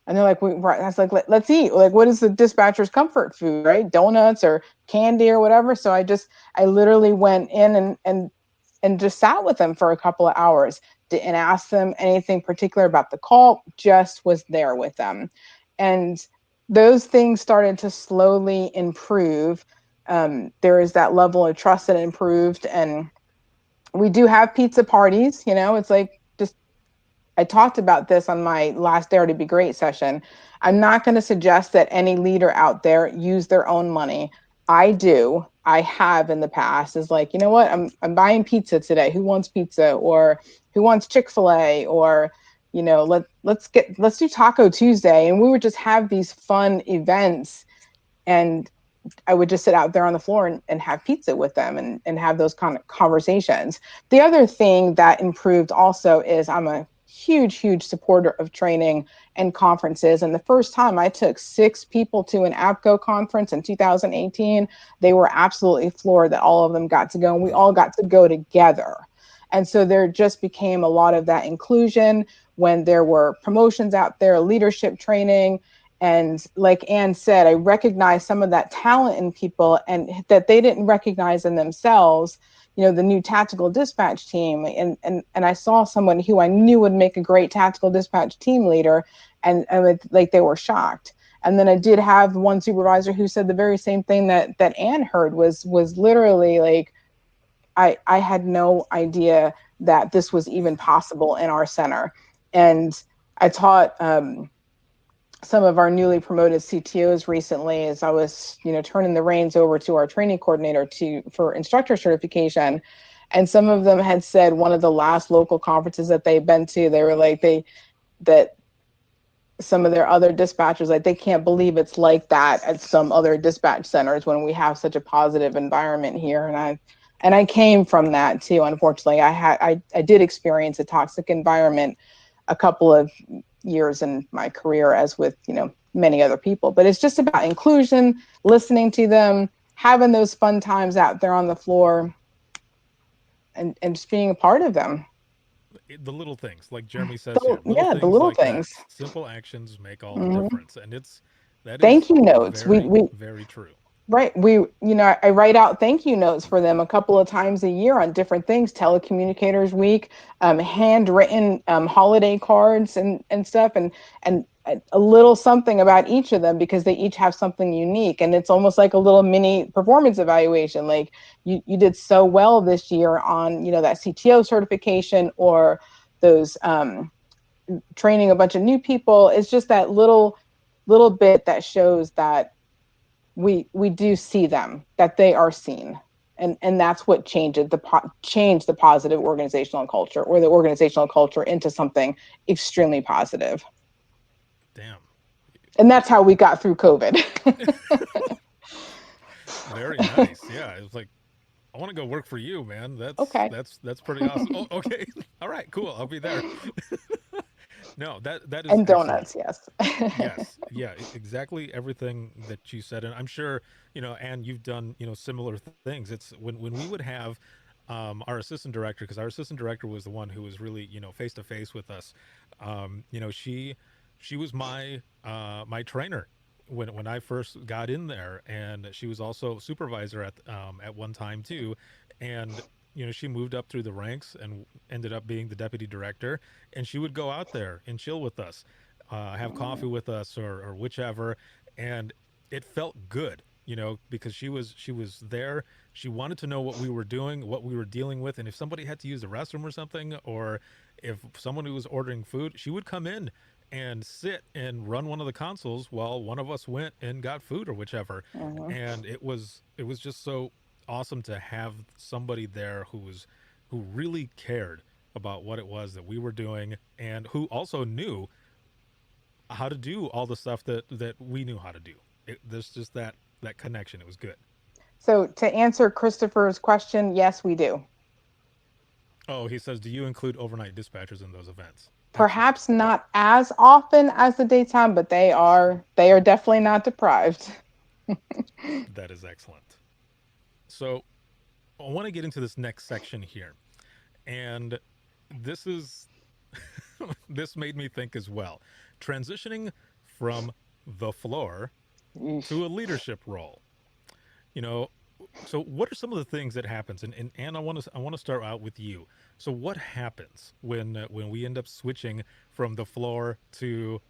And they're like, right. I was like, let's eat. Like, what is the dispatcher's comfort food, right? Donuts or candy or whatever. So I literally went in and just sat with them for a couple of hours. Didn't ask them anything particular about the call, just was there with them. And those things started to slowly improve. There is that level of trust that improved. And we do have pizza parties, it's like, I talked about this on my last Dare to Be Great session. I'm not going to suggest that any leader out there use their own money. I do. I have in the past. Is like, you know what? I'm buying pizza today. Who wants pizza? Or who wants Chick-fil-A? Or let's do Taco Tuesday. And we would just have these fun events, and I would just sit out there on the floor and have pizza with them, and have those kind of conversations. The other thing that improved also is I'm a huge supporter of training and conferences. And the first time I took 6 people to an APCO conference in 2018, they were absolutely floored that all of them got to go, and we all got to go together. And so there just became a lot of that inclusion. when there were promotions out there, leadership training. And like Anne said, I recognized some of that talent in people and that they didn't recognize in themselves. The new tactical dispatch team, and I saw someone who I knew would make a great tactical dispatch team leader, and like they were shocked. And then I did have one supervisor who said the very same thing that Anne heard, was literally like, I had no idea that this was even possible in our center. And I taught some of our newly promoted CTOs recently, as I was, turning the reins over to our training coordinator for instructor certification. And some of them had said one of the last local conferences that they've been to, they were like, that some of their other dispatchers, like, they can't believe it's like that at some other dispatch centers when we have such a positive environment here. And I came from that too. Unfortunately, I did experience a toxic environment a couple of years in my career, as with many other people. But it's just about inclusion, listening to them, having those fun times out there on the floor, and just being a part of them. The little things, like Jeremy says here, little Yeah, the things little like that, things. simple actions make all the Hmm. difference, and that is Thank you notes. very, We very true. Right. I write out thank you notes for them a couple of times a year on different things, Telecommunicators Week, handwritten holiday cards and stuff, and a little something about each of them, because they each have something unique. And it's almost like a little mini performance evaluation. Like, you did so well this year on, that CTO certification, or those training a bunch of new people. It's just that little bit that shows that we do see them, that they are seen. And that's what changed the positive organizational culture, or the organizational culture, into something extremely positive. Damn. And that's how we got through COVID. Very nice. Yeah, it's like, I want to go work for you, man. That's Okay. that's that's pretty awesome. Oh, okay. All right, cool. I'll be there. No, that is And excellent. donuts, yes. Yes, yeah, exactly everything that you said, and I'm sure and you've done similar things. It's when we would have our assistant director, because our assistant director was the one who was really face to face with us. She was my trainer when I first got in there, and she was also supervisor at one time too, and she moved up through the ranks and ended up being the deputy director, and she would go out there and chill with us, have coffee with us, or whichever, and it felt good, because she was there. She wanted to know what we were doing, what we were dealing with, and if somebody had to use the restroom or something, or if someone who was ordering food, she would come in and sit and run one of the consoles while one of us went and got food or whichever. Mhm. And it was just so awesome to have somebody there who really cared about what it was that we were doing, and who also knew how to do all the stuff that we knew how to do. There's just that connection. It was good. So, to answer Christopher's question, yes, we do. Oh, he says, do you include overnight dispatchers in those events? Excellent. Perhaps not as often as the daytime, but they are definitely not deprived. That is excellent. So I want to get into this next section here, and this is this made me think as well. Transitioning from the floor to Yeesh. a leadership role. You know, so what are some of the things that happens? And Anne, I want to start out with you. So what happens when we end up switching from the floor to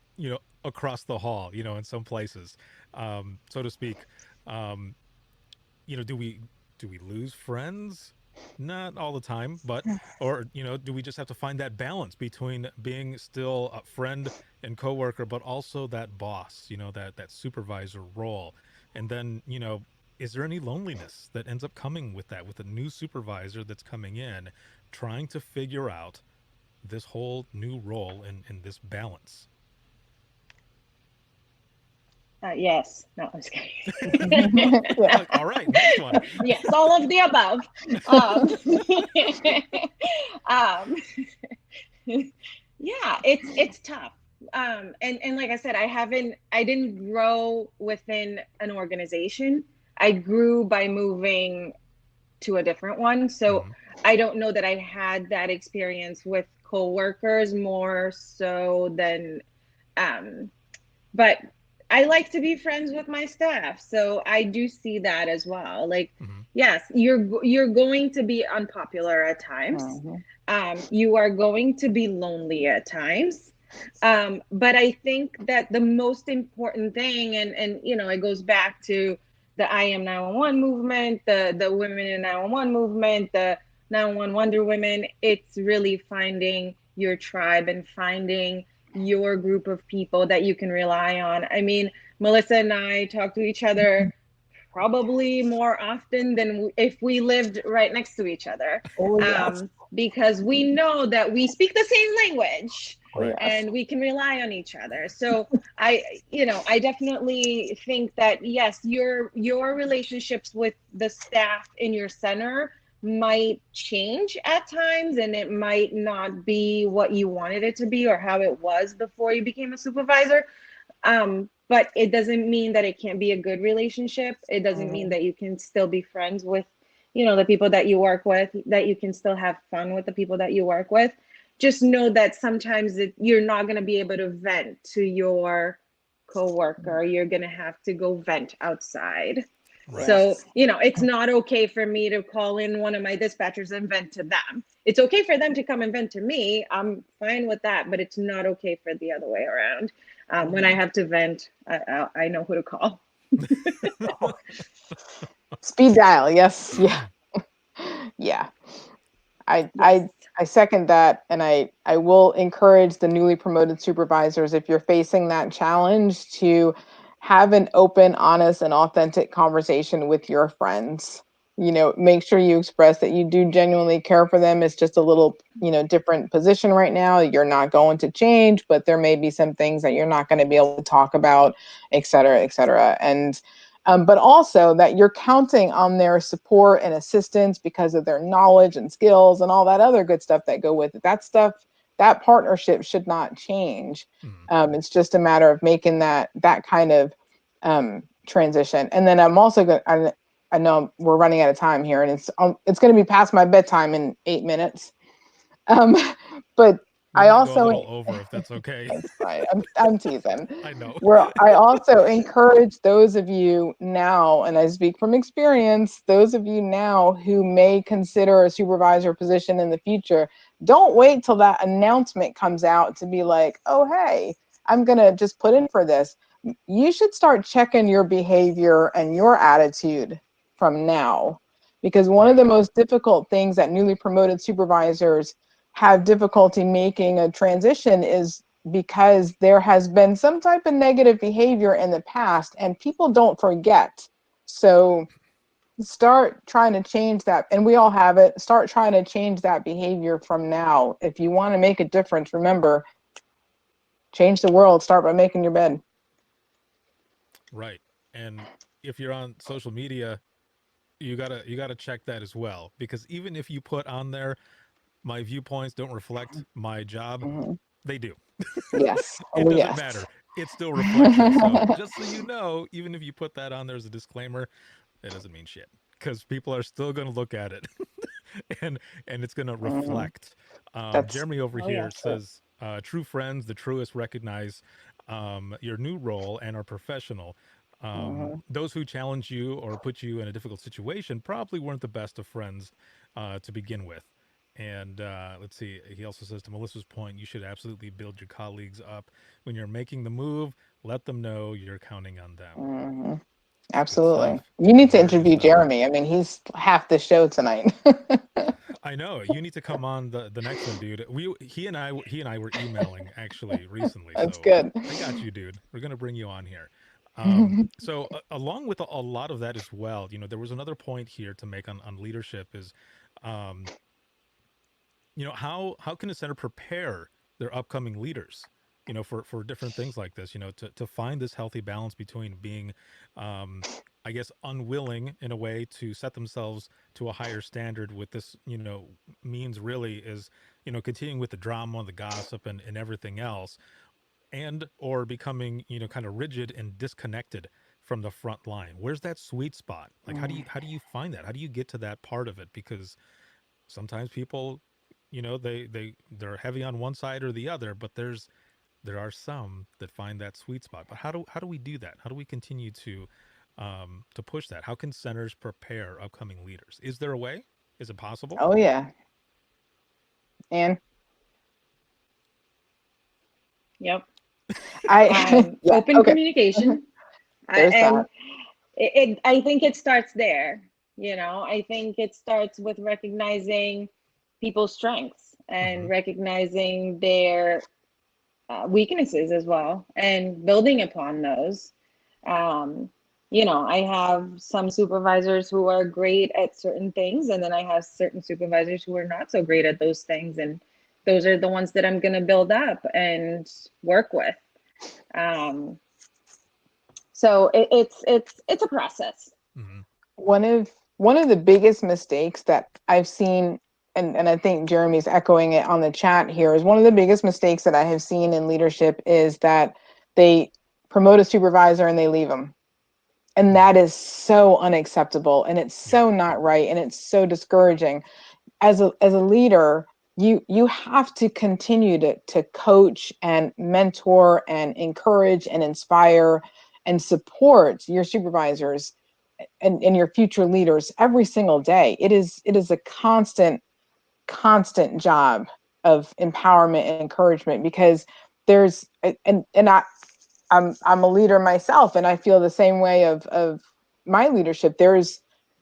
across the hall? In some places, so to speak. Um, do we lose friends? Not all the time, but or do we just have to find that balance between being still a friend and coworker, but also that boss, that supervisor role? And then, is there any loneliness that ends up coming with that, with a new supervisor that's coming in, trying to figure out this whole new role and this balance? Yes. No, I'm just kidding. Yeah. Like, all right, next one. Yes, all of the above. Um, um, yeah, it's tough. And like I said, I didn't grow within an organization. I grew by moving to a different one. So Hmm. I don't know that I had that experience with coworkers more so than um but I like to be friends with my staff. So I do see that as well. Like, Hmm. yes, you're going to be unpopular at times. Mhm. You are going to be lonely at times. But I think that the most important thing, and it goes back to the I Am 911 movement, the Women in 911 movement, the 911 Wonder Women. It's really finding your tribe and finding your group of people that you can rely on. I mean, Melissa and I talk to each other probably more often than if we lived right next to each other, Oh yes. because we know that we speak the same language Oh Right. yes. and we can rely on each other. So I definitely think that yes, your relationships with the staff in your center might change at times, and it might not be what you wanted it to be or how it was before you became a supervisor. But it doesn't mean that it can't be a good relationship. It doesn't mean Mhm. that you can still be friends with, the people that you work with, that you can still have fun with the people that you work with. Just know that sometimes you're not going to be able to vent to your coworker. You're going to have to go vent outside. Right. So, Yes. it's not okay for me to call in one of my dispatchers and vent to them. It's okay for them to come and vent to me. I'm fine with that, but it's not okay for the other way around. When I Mhm. have to vent, I know who to call. Oh, speed dial. Yes. Yeah. Yeah. I Yes. I I second that, and I will encourage the newly promoted supervisors, if you're facing that challenge, to have an open, honest, and authentic conversation with your friends. Make sure you express that you do genuinely care for them. It's just a little, different position right now. You're not going to change, but there may be some things that you're not going to be able to talk about, et cetera, et cetera. And but also that you're counting on their support and assistance because of their knowledge and skills and all that other good stuff that go with it. That stuff, that partnership should not change. Mm. It's just a matter of making that kind of transition. And then I'm also going. I know we're running out of time here, and it's going to be past my bedtime in 8 minutes. Um, but We I might go a also little over if that's okay. It's fine. I'm teasing. I know. Where I also encourage those of you now, and I speak from experience, those of you now who may consider a supervisor position in the future, don't wait till that announcement comes out to be like, oh, hey, I'm going to just put in for this. You should start checking your behavior and your attitude from now. Because one of Right. the most difficult things that newly promoted supervisors have difficulty making a transition is because there has been some type of negative behavior in the past and people don't forget. So start trying to change that. And we all have it. Start trying to change that behavior from now. If you want to make a difference, remember, change the world. Start by making your bed. Right. And if you're on social media, you gotta check that as well, because even if you put on there my viewpoints don't reflect my job, Mhm. they do. Yes. It Oh, doesn't yes. matter. It still reflects it. So just so you know, even if you put that on there as a disclaimer, it doesn't mean shit, because people are still going to look at it, and it's going to Mhm. reflect. That's, Jeremy over oh, here yeah, sure. says, "True friends, the truest, recognize your new role and are professional. Mhm. Those who challenge you or put you in a difficult situation probably weren't the best of friends to begin with." And let's see, he also says, to Melissa's point, you should absolutely build your colleagues up when you're making the move. Let them know you're counting on them. Mhm. It's good Absolutely. stuff. You need to Very good interview stuff. Jeremy. I mean, he's half the show tonight. I know you need to come on the next one, dude. He and I were emailing actually recently, That's so good. I got you, dude. We're gonna bring you on here. Mhm. So along with a lot of that as well, there was another point here to make on leadership is, um, how can a center prepare their upcoming leaders, for different things like this, to find this healthy balance between being, I guess, unwilling in a way to set themselves to a higher standard with this, means really is, continuing with the drama, the gossip, and everything else, and or becoming, kind of rigid and disconnected from the front line. Where's that sweet spot? Like, how do you find that? How do you get to that part of it? Because sometimes people, they're heavy on one side or the other, but there are some that find that sweet spot. But how do we do that? How do we continue to push that? How can centers prepare upcoming leaders? Is there a way? Is it possible? Oh yeah. And Yep. I yeah, Open okay. communication. There's that. And I think it starts there. I think it starts with recognizing people's strengths Mm-hmm. and recognizing their weaknesses as well and building upon those. Um, I have some supervisors who are great at certain things, and then I have certain supervisors who are not so great at those things. And those are the ones that I'm going to build up and work with. Um, so it's a process. Mm-hmm. One of one of the biggest mistakes that I've seen, and I think Jeremy's echoing it on the chat here, is one of the biggest mistakes that I have seen in leadership is that they promote a supervisor and they leave them. And Mm-hmm. that is so unacceptable and it's Yeah. so not right and it's so discouraging. As a leader, you have to continue to coach and mentor and encourage and inspire and support your supervisors and your future leaders every single day. It is a constant job of empowerment and encouragement because there's and I'm a leader myself and I feel the same way of my leadership.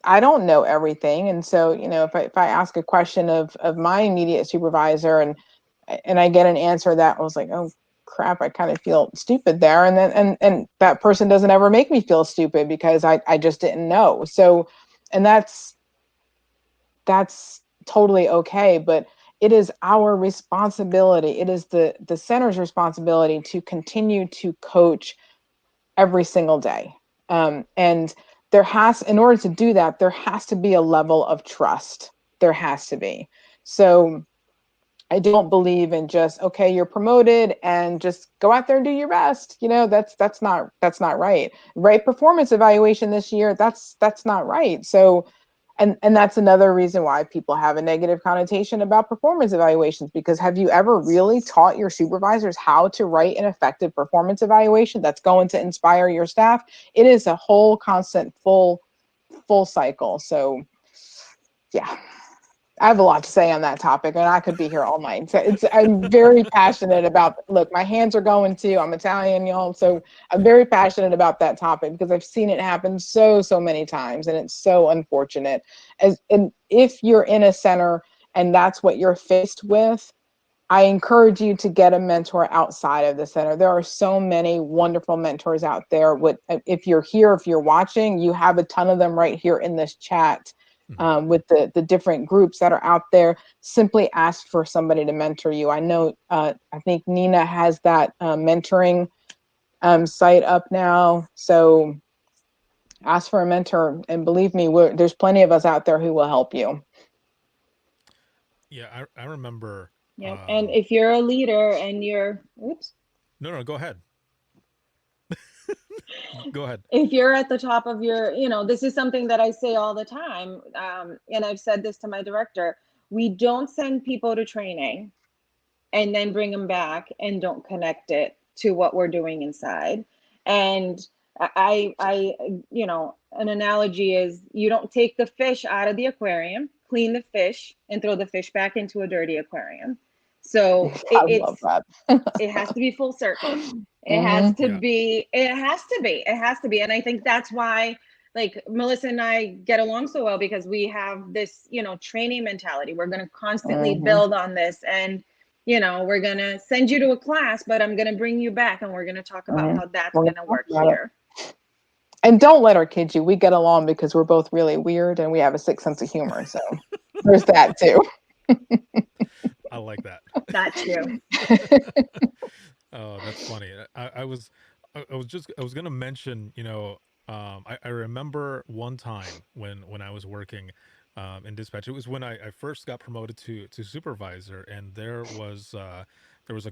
I don't know everything. And so, if I ask a question of my immediate supervisor and I get an answer that was like, oh crap, I kind of feel stupid there. And then and that person doesn't ever make me feel stupid because I just didn't know. So and that's totally okay, but it is our responsibility. It is the center's responsibility to continue to coach every single day. And in order to do that, there has to be a level of trust. There has to be. So I don't believe in just, okay, you're promoted and just go out there and do your best. That's not right. Right performance evaluation this year, that's not right. So and that's another reason why people have a negative connotation about performance evaluations, because have you ever really taught your supervisors how to write an effective performance evaluation that's going to inspire your staff? It is a whole constant full cycle. So yeah, I have a lot to say on that topic and I could be here all night. So I'm very passionate about, look, my hands are going too. I'm Italian, y'all. So I'm very passionate about that topic because I've seen it happen so many times and it's so unfortunate. And if you're in a center and that's what you're faced with, I encourage you to get a mentor outside of the center. There are so many wonderful mentors out there. If you're here, if you're watching, you have a ton of them right here in this chat, Mm-hmm. with the different groups that are out there. Simply ask for somebody to mentor you. I know, I think Nina has that mentoring site up now. So ask for a mentor, and believe me, there's plenty of us out there who will help you. Yeah, I remember. Yep. And if you're a leader and oops, No, no, go ahead. Go ahead. if you're at the top of this is something that I say all the time. And I've said this to my director. We don't send people to training and then bring them back and don't connect it to what we're doing inside. And an analogy is you don't take the fish out of the aquarium, clean the fish, and throw the fish back into a dirty aquarium. So I love that. it has to be full circle. It has Hmm. to Yeah. be, it has to be, it has to be. And I think that's why like Melissa and I get along so well, because we have this, training mentality. We're going to constantly Hmm. build on this, and we're going to send you to a class, but I'm going to bring you back and we're going to talk about Hmm. how that's We're going gonna to talk work about it. here. And don't let her kid you. We get along because we're both really weird and we have a sick sense of humor. So there's that too. I like that. That too. Oh, that's funny. I was gonna mention, I remember one time when I was working in dispatch. It was when I first got promoted to supervisor, and there was a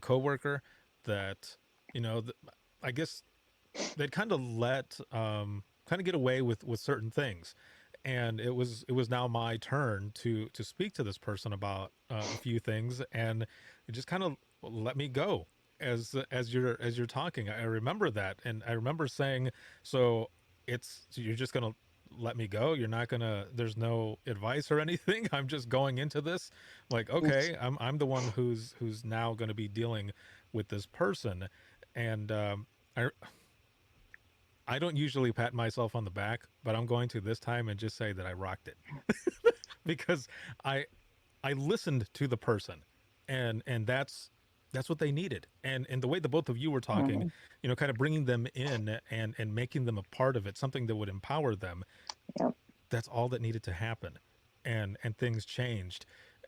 coworker that, you know, th- I guess they'd kind of let kind of get away with certain things, and it was now my turn to speak to this person about a few things, and it just kind of let me go as you're talking. I remember that, and I remember saying, so so you're just gonna let me go, you're not gonna, there's no advice or anything, I'm just going into this like, okay, I'm the one who's now going to be dealing with this person. And I don't usually pat myself on the back, but I'm going to this time and just say that I rocked it because I I listened to the person, and that's what they needed. And the way the both of you were talking, Mhm. kind of bringing them in and making them a part of it, something that would empower them. Yep. That's all that needed to happen, and things changed.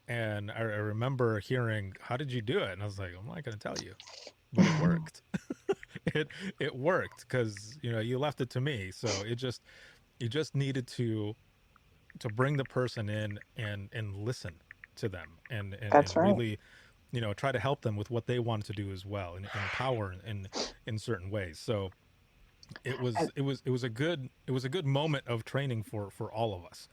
And I remember hearing, "How did you do it?" And I was like, "I'm not going to tell you," but it worked. it it worked because you left it to me. So you just needed to bring the person in and listen to them That's and right. really try to help them with what they wanted to do as well, and empower in certain ways. So it was a good moment of training for all of us.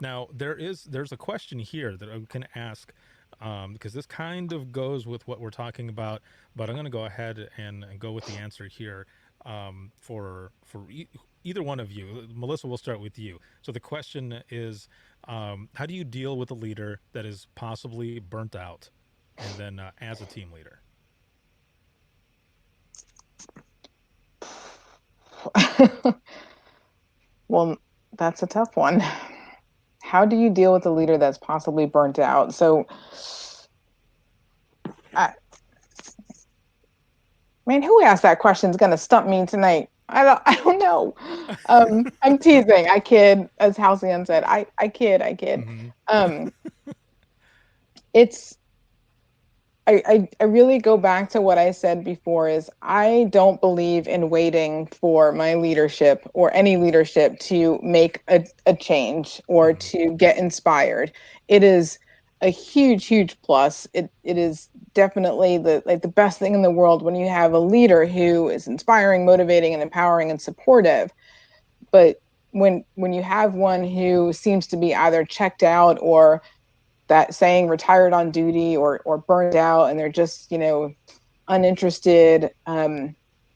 Now there's a question here that I can ask, because this kind of goes with what we're talking about, but I'm going to go ahead and go with the answer here, for either one of you. Melissa, we'll start with you. So the question is, how do you deal with a leader that is possibly burnt out, and then as a team leader? Well, that's a tough one. How do you deal with a leader that's possibly burnt out? So, I, man, who asked that question is going to stump me tonight. I don't know. I'm teasing. I kid, as Halcyon said. I kid. I kid. Mm-hmm. Um, it's I really go back to what I said before is I don't believe in waiting for my leadership or any leadership to make a change or Mm-hmm. to get inspired. It is a huge, huge plus. It is definitely the best thing in the world when you have a leader who is inspiring, motivating, and empowering and supportive. But when you have one who seems to be either checked out or that saying retired on duty or burned out and they're just uninterested,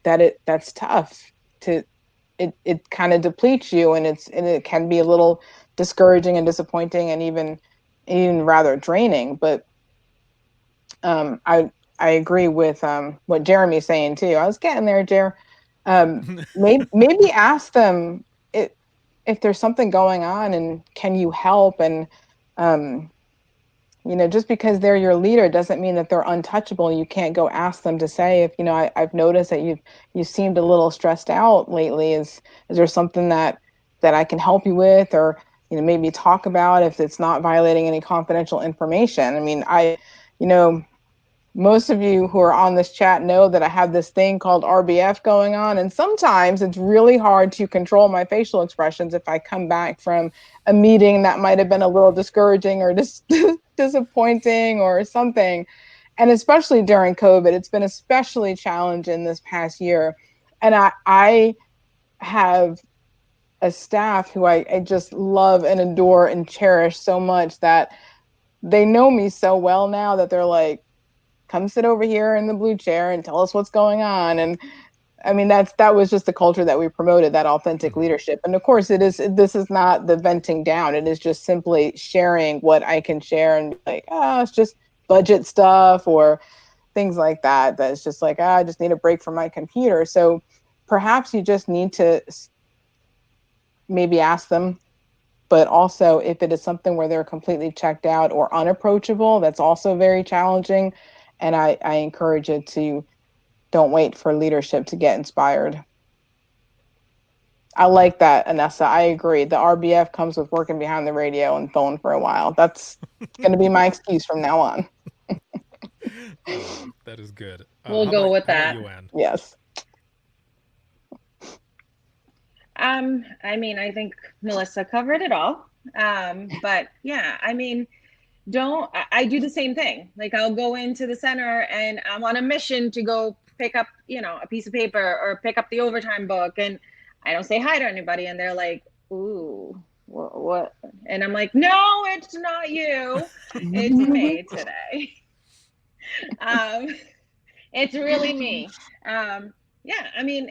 that's tough to it kind of depletes you, and it can be a little discouraging and disappointing and even rather draining. But I agree with what Jeremy's saying too. I was getting there, Jer. Maybe ask them it, if there's something going on and can you help. And um, just because they're your leader doesn't mean that they're untouchable. You can't go ask them to say, if I've noticed that you seemed a little stressed out lately. Is there something that I can help you with, or maybe talk about, if it's not violating any confidential information. I mean, you know, most of you who are on this chat know that I have this thing called RBF going on. And sometimes it's really hard to control my facial expressions if I come back from a meeting that might have been a little discouraging or disappointing or something. And especially during COVID, it's been especially challenging this past year. And I have a staff who I just love and adore and cherish so much that they know me so well now that they're like, come sit over here in the blue chair and tell us what's going on. And I mean, that was just the culture that we promoted, that authentic Mm-hmm. leadership. And of course, this is not the venting down. It is just simply sharing what I can share and be like, oh, it's just budget stuff or things like that. That's just like, I just need a break from my computer. So perhaps you just need to maybe ask them. But also, if it is something where they're completely checked out or unapproachable, that's also very challenging. And I encourage it to don't wait for leadership to get inspired. I like that, Anessa. I agree. The RBF comes with working behind the radio and phone for a while. That's going to be my excuse from now on. That is good. We'll How go about with how about that. you, Anne? Yes. I mean, I think Melissa covered it all. But yeah, I mean, don't I do the same thing. Like I'll go into the center and I'm on a mission to go pick up, a piece of paper or pick up the overtime book, and I don't say hi to anybody, and they're like, ooh, what? And I'm like, no, it's not you. It's me today. Um, it's really me. Yeah, I mean,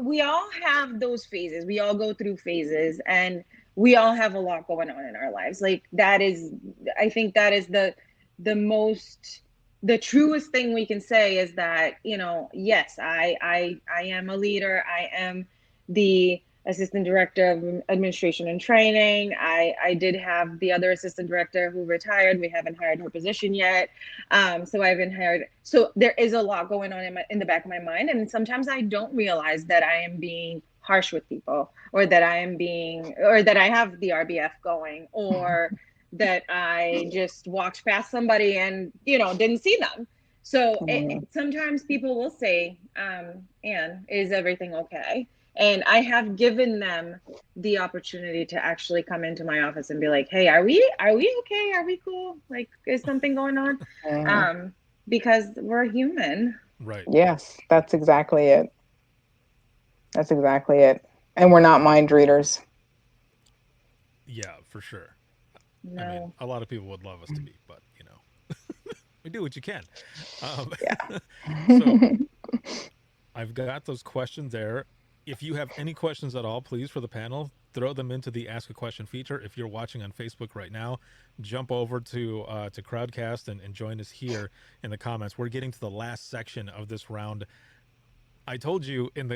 we all have those phases. We all go through phases, and we all have a lot going on in our lives. Like that is, I think that is the most, the truest thing we can say is that, yes, I am a leader. I am the assistant director of administration and training. I did have the other assistant director who retired. We haven't hired her position yet. So I've inherited. So there is a lot going on in the back of my mind, and sometimes I don't realize that I am being harsh with people, or that or that I have the RBF going, or that I just walked past somebody and didn't see them. So sometimes people will say, "Anne, is everything okay?" And I have given them the opportunity to actually come into my office and be like, "Hey, are we okay? Are we cool? Like, is something going on?" Because we're human. Right. Yes, that's exactly it. That's exactly it. And we're not mind readers. Yeah, for sure. I mean, No. a lot of people would love us to be, but we do what you can. Um, so Yeah. I've got those questions there. If you have any questions at all, please, for the panel, throw them into the Ask a Question feature. If you're watching on Facebook right now, jump over to Crowdcast and join us here in the comments. We're getting to the last section of this round. I told you in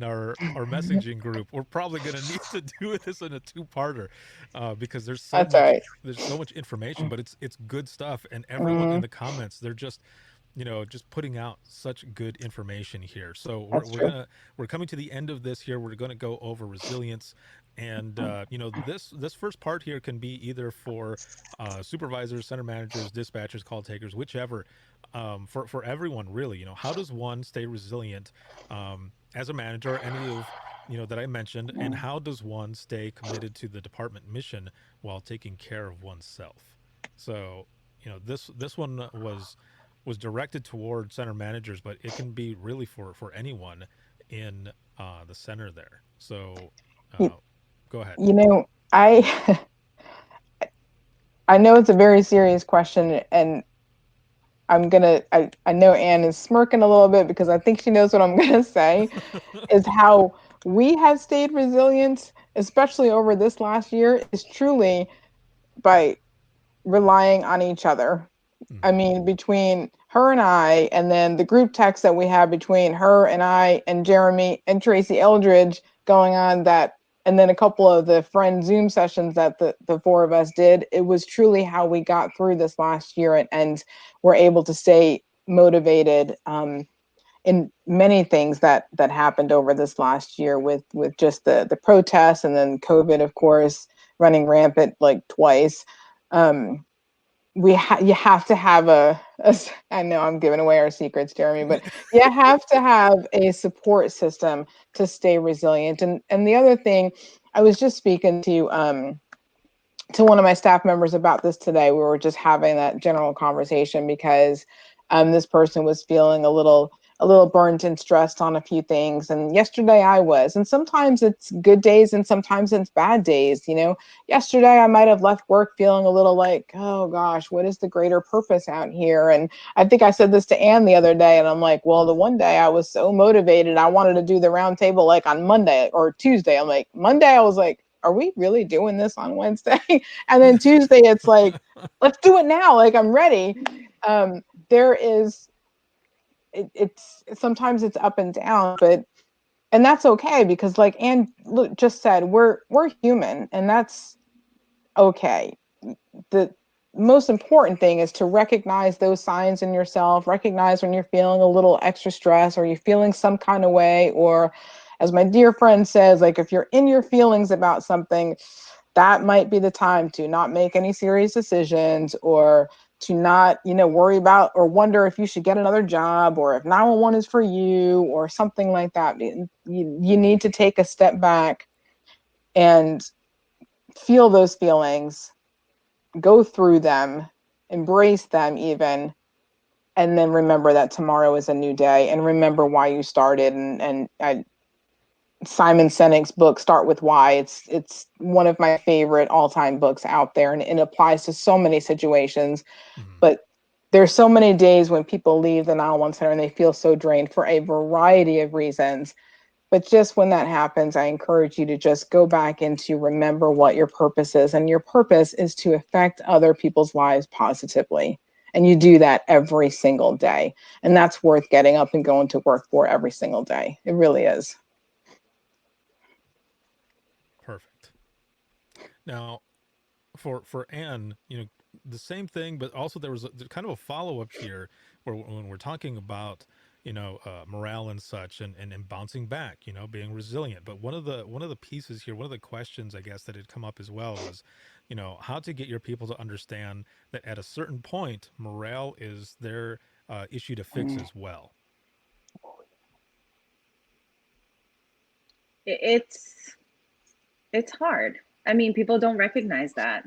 our messaging group, we're probably going to need to do this in a two-parter because That's all right. there's so much information, but it's good stuff, and everyone in Mm, the comments, they're just putting out such good information here. So that's true. we're coming to the end of this here. We're gonna go over resilience, and this first part here can be either for supervisors, center managers, dispatchers, call takers, whichever. For everyone, really, how does one stay resilient as a manager? Any of that I mentioned, and how does one stay committed to the department mission while taking care of oneself? So this one was directed toward center managers, but it can be really for anyone in the center there. So You, go ahead. you know, I I know it's a very serious question, and I know Anne is smirking a little bit because I think she knows what I'm gonna say, is how we have stayed resilient, especially over this last year, is truly by relying on each other. I Hmm. mean, between her and I, and then the group text that we have between her and I and Jeremy and Tracy Eldridge going on that, and then a couple of the friend Zoom sessions that the four of us did, it was truly how we got through this last year and were able to stay motivated in many things that happened over this last year with just the protests and then COVID, of course, running rampant like twice. Um, you have to have I know I'm giving away our secrets, Jeremy, but you have to have a support system to stay resilient. And the other thing, I was just speaking to one of my staff members about this today. We were just having that general conversation because this person was feeling a little burnt and stressed on a few things. And yesterday I was. And sometimes it's good days and sometimes it's bad days. Yesterday I might have left work feeling a little like, oh gosh, what is the greater purpose out here? And I think I said this to Anne the other day, and I'm like, well, the one day I was so motivated, I wanted to do the round table like on Monday or Tuesday. I'm like, Monday I was like, are we really doing this on Wednesday? And then Tuesday, it's like, let's do it now. Like I'm ready. There is, it's sometimes it's up and down, and that's okay because, like Anne just said, we're human, and that's okay. The most important thing is to recognize those signs in yourself. Recognize when you're feeling a little extra stress, or you're feeling some kind of way, or as my dear friend says, like if you're in your feelings about something, that might be the time to not make any serious decisions, or to not worry about or wonder if you should get another job, or if 911 is for you, or something like that. You need to take a step back and feel those feelings, go through them, embrace them even, and then remember that tomorrow is a new day, and remember why you started. And Simon Sinek's book Start With Why. It's one of my favorite all-time books out there, and it applies to so many situations. Mhm. But there's so many days when people leave the 911 center and they feel so drained for a variety of reasons. But just when that happens, I encourage you to just go back and to remember what your purpose is. And your purpose is to affect other people's lives positively. And you do that every single day. And that's worth getting up and going to work for every single day. It really is. Perfect. Now, for Anne, the same thing, but also there's kind of a follow up here where when we're talking about morale and such, and bouncing back, being resilient. But one of the pieces here, one of the questions I guess that had come up as well was, how to get your people to understand that at a certain point morale is their issue to fix Mm, as well. It's it's hard. I mean, people don't recognize that.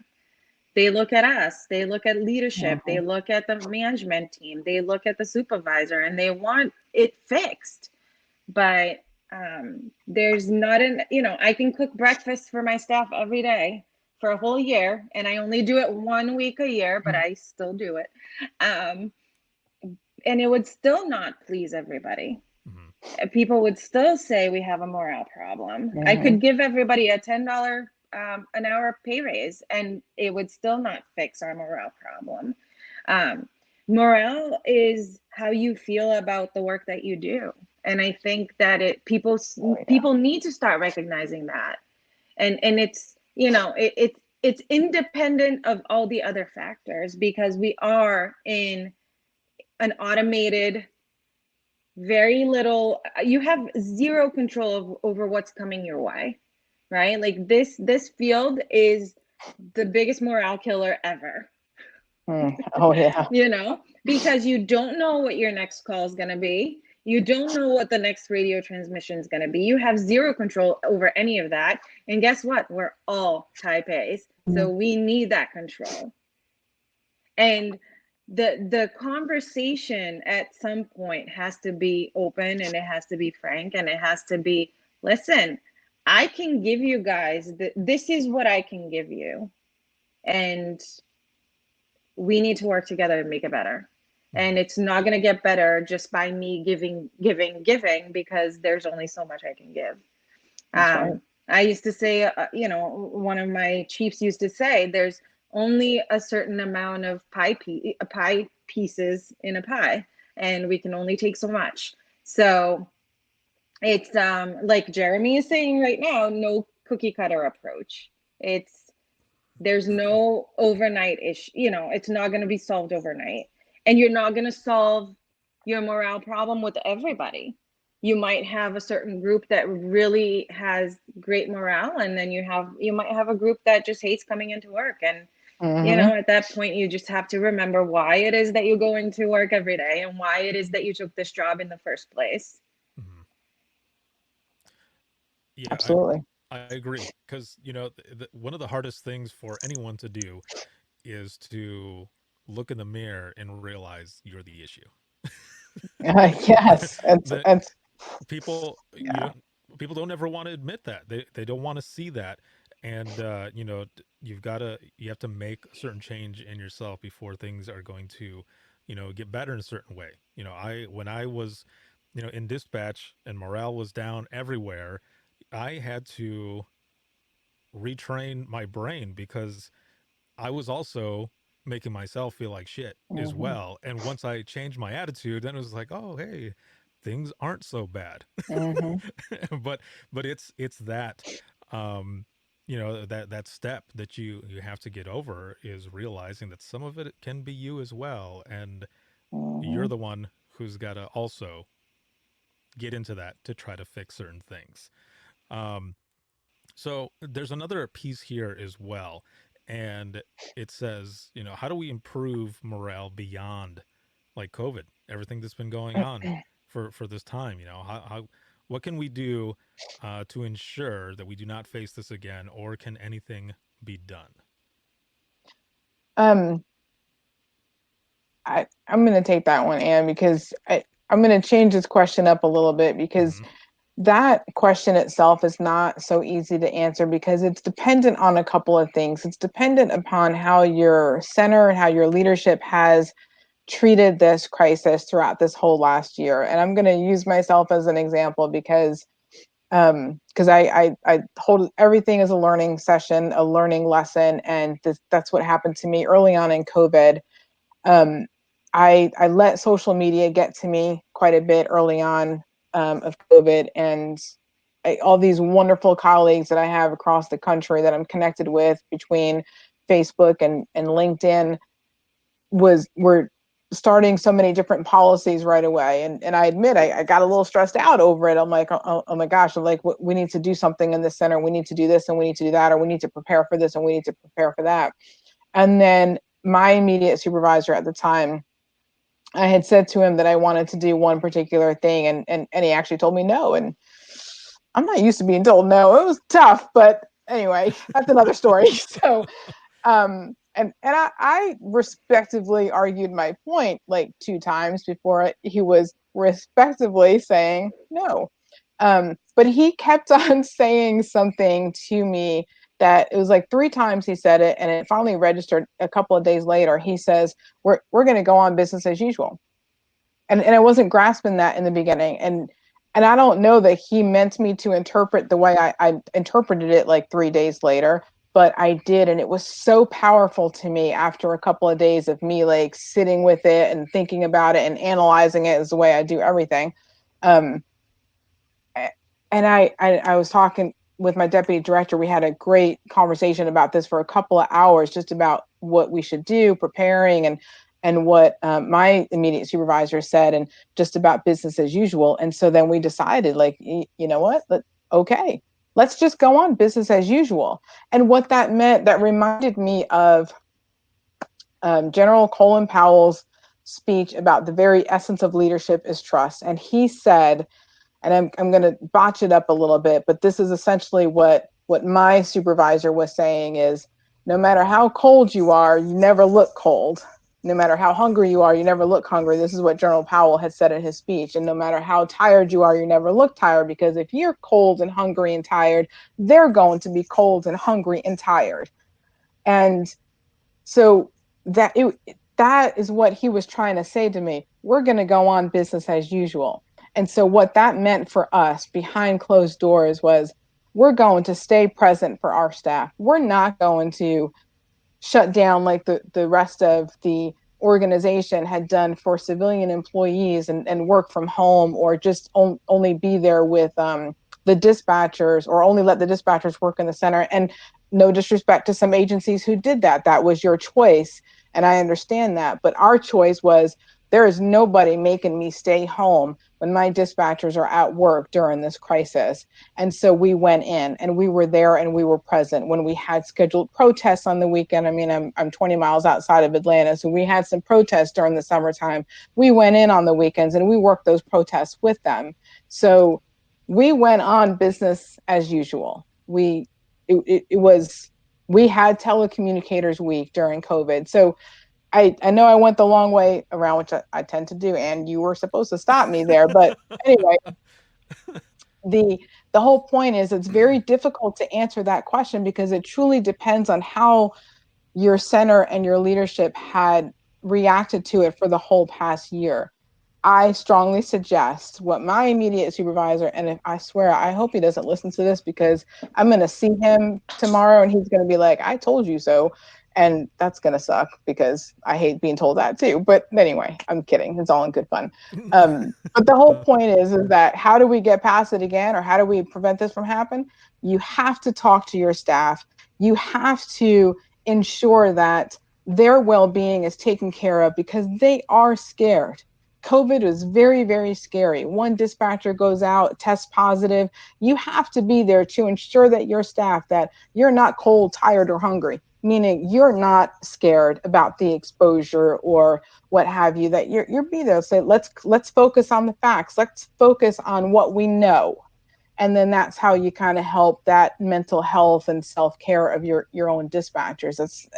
They look at us, they look at leadership, they mhm, look at the management team, they look at the supervisor, and they want it fixed. But there's not I can cook breakfast for my staff every day for a whole year, and I only do it 1 week a year, but I still do it. Um, and it would still not please everybody. Hmm. People would still say we have a morale problem. I mhm, could give everybody a $10 an hour pay raise, and it would still not fix our morale problem. Um, Morale is how you feel about the work that you do, and I think that it people oh, yeah. people need to start recognizing that, and it's it's independent of all the other factors, because we are in an automated, very little, you have zero control over what's coming your way, right? Like this field is the biggest morale killer ever. Oh, yeah. Because you don't know what your next call is going to be. You don't know what the next radio transmission is going to be. You have zero control over any of that. And guess what? We're all type A's. So we need that control. And the conversation at some point has to be open, and it has to be frank, and it has to be, listen, I can give you guys this is what I can give you, and we need to work together to make it better. And Hmm. it's not going to get better just by me giving, because there's only so much I can give. That's right. I used to say, one of my chiefs used to say, there's only a certain amount of pie pieces in a pie, and we can only take so much. So it's like Jeremy is saying right now, no cookie cutter approach. It's There's no overnight issue. It's not going to be solved overnight. And you're not going to solve your morale problem with everybody. You might have a certain group that really has great morale, and then you might have a group that just hates coming into work. And Hmm. at that point, you just have to remember why it is that you go into work every day, and why it is that you took this job in the first place. Hmm. Yeah, Absolutely. I agree, because one of the hardest things for anyone to do is to look in the mirror and realize you're the issue. Yes. That It's people you yeah. don't people don't ever want to admit that they don't want to see that. And you have to make a certain change in yourself before things are going to get better in a certain way. I when I was in dispatch and morale was down everywhere, I had to retrain my brain, because I was also making myself feel like shit as Hmm. well. And once I changed my attitude, then it was like, oh hey, things aren't so bad. Hmm. but it's that um that step that you have to get over, is realizing that some of it can be you as well, and you're Hmm. the one who's got to also get into that to try to fix certain things. um so there's another piece here as well, and it says, how do we improve morale beyond like COVID, everything that's been going on for this time? How what can we do to ensure that we do not face this again, or can anything be done? Um, I'm going to take that one, Anne, because I'm going to change this question up a little bit, because Mm-hmm. that question itself is not so easy to answer because it's dependent on a couple of things. It's dependent upon how your center and how your leadership has treated this crisis throughout this whole last year. And I'm going to use myself as an example because I hold everything as a learning session, a learning lesson, and that's what happened to me early on in COVID. um, I let social media get to me quite a bit early on of COVID, and all these wonderful colleagues that I have across the country that I'm connected with between Facebook and LinkedIn were starting so many different policies right away. And I admit I got a little stressed out over it. I'm like, oh my gosh, I'm like, we need to do something in the center. We need to do this and we need to do that, or we need to prepare for this and we need to prepare for that. And then my immediate supervisor at the time, I had said to him that I wanted to do one particular thing, and he actually told me no. And I'm not used to being told no. It was tough, but anyway, that's another story. So I respectively argued my point like 2 times before he was respectively saying no. But he kept on saying something to me that it was like 3 times he said it, and it finally registered a couple of days later. He says, we're going to go on business as usual. And I wasn't grasping that in the beginning. And I don't know that he meant me to interpret the way I interpreted it like 3 days later, but I did. And it was so powerful to me after a couple of days of me like sitting with it and thinking about it and analyzing it as the way I do everything. Um, and I was talking with my deputy director. We had a great conversation about this for a couple of hours, just about what we should do, preparing, and what my immediate supervisor said, and just about business as usual. And so then we decided, like, you know what? Okay, let's just go on business as usual. And what that meant, that reminded me of General Colin Powell's speech about the very essence of leadership is trust. And he said, and I'm going to botch it up a little bit, but this is essentially what my supervisor was saying is, no matter how cold you are, you never look cold. No matter how hungry you are, you never look hungry. This is what General Powell had said in his speech. And no matter how tired you are, you never look tired, because if you're cold and hungry and tired, they're going to be cold and hungry and tired. And so that is what he was trying to say to me. We're going to go on business as usual. And so what that meant for us behind closed doors was, we're going to stay present for our staff. We're not going to shut down like the rest of the organization had done for civilian employees, and work from home, or just only be there with the dispatchers, or only let the dispatchers work in the center. And no disrespect to some agencies who did that. That was your choice. And I understand that. But our choice was, there is nobody making me stay home when my dispatchers are at work during this crisis. And so we went in and we were there and we were present when we had scheduled protests on the weekend. I mean, I'm 20 miles outside of Atlanta, so we had some protests during the summertime. We went in on the weekends and we worked those protests with them. So we went on business as usual. It was, we had telecommunicators week during COVID. So I know I went the long way around, which I tend to do, and you were supposed to stop me there. But anyway, the the whole point is, it's very difficult to answer that question, because it truly depends on how your center and your leadership had reacted to it for the whole past year. I strongly suggest what my immediate supervisor, and if, I swear, I hope he doesn't listen to this, because I'm going to see him tomorrow and he's going to be like, I told you so. And that's going to suck, because I hate being told that too. But anyway, I'm kidding. It's all in good fun. But the whole point is that, how do we get past it again, or how do we prevent this from happening? You have to talk to your staff. You have to ensure that their well-being is taken care of, because they are scared. COVID is very, very scary. One dispatcher goes out, tests positive. You have to be there to ensure that your staff, that you're not cold, tired, or hungry, meaning you're not scared about the exposure or what have you, that you're be there. Say, let's focus on the facts. Let's focus on what we know. And then that's how you kind of help that mental health and self-care of your own dispatchers. That's,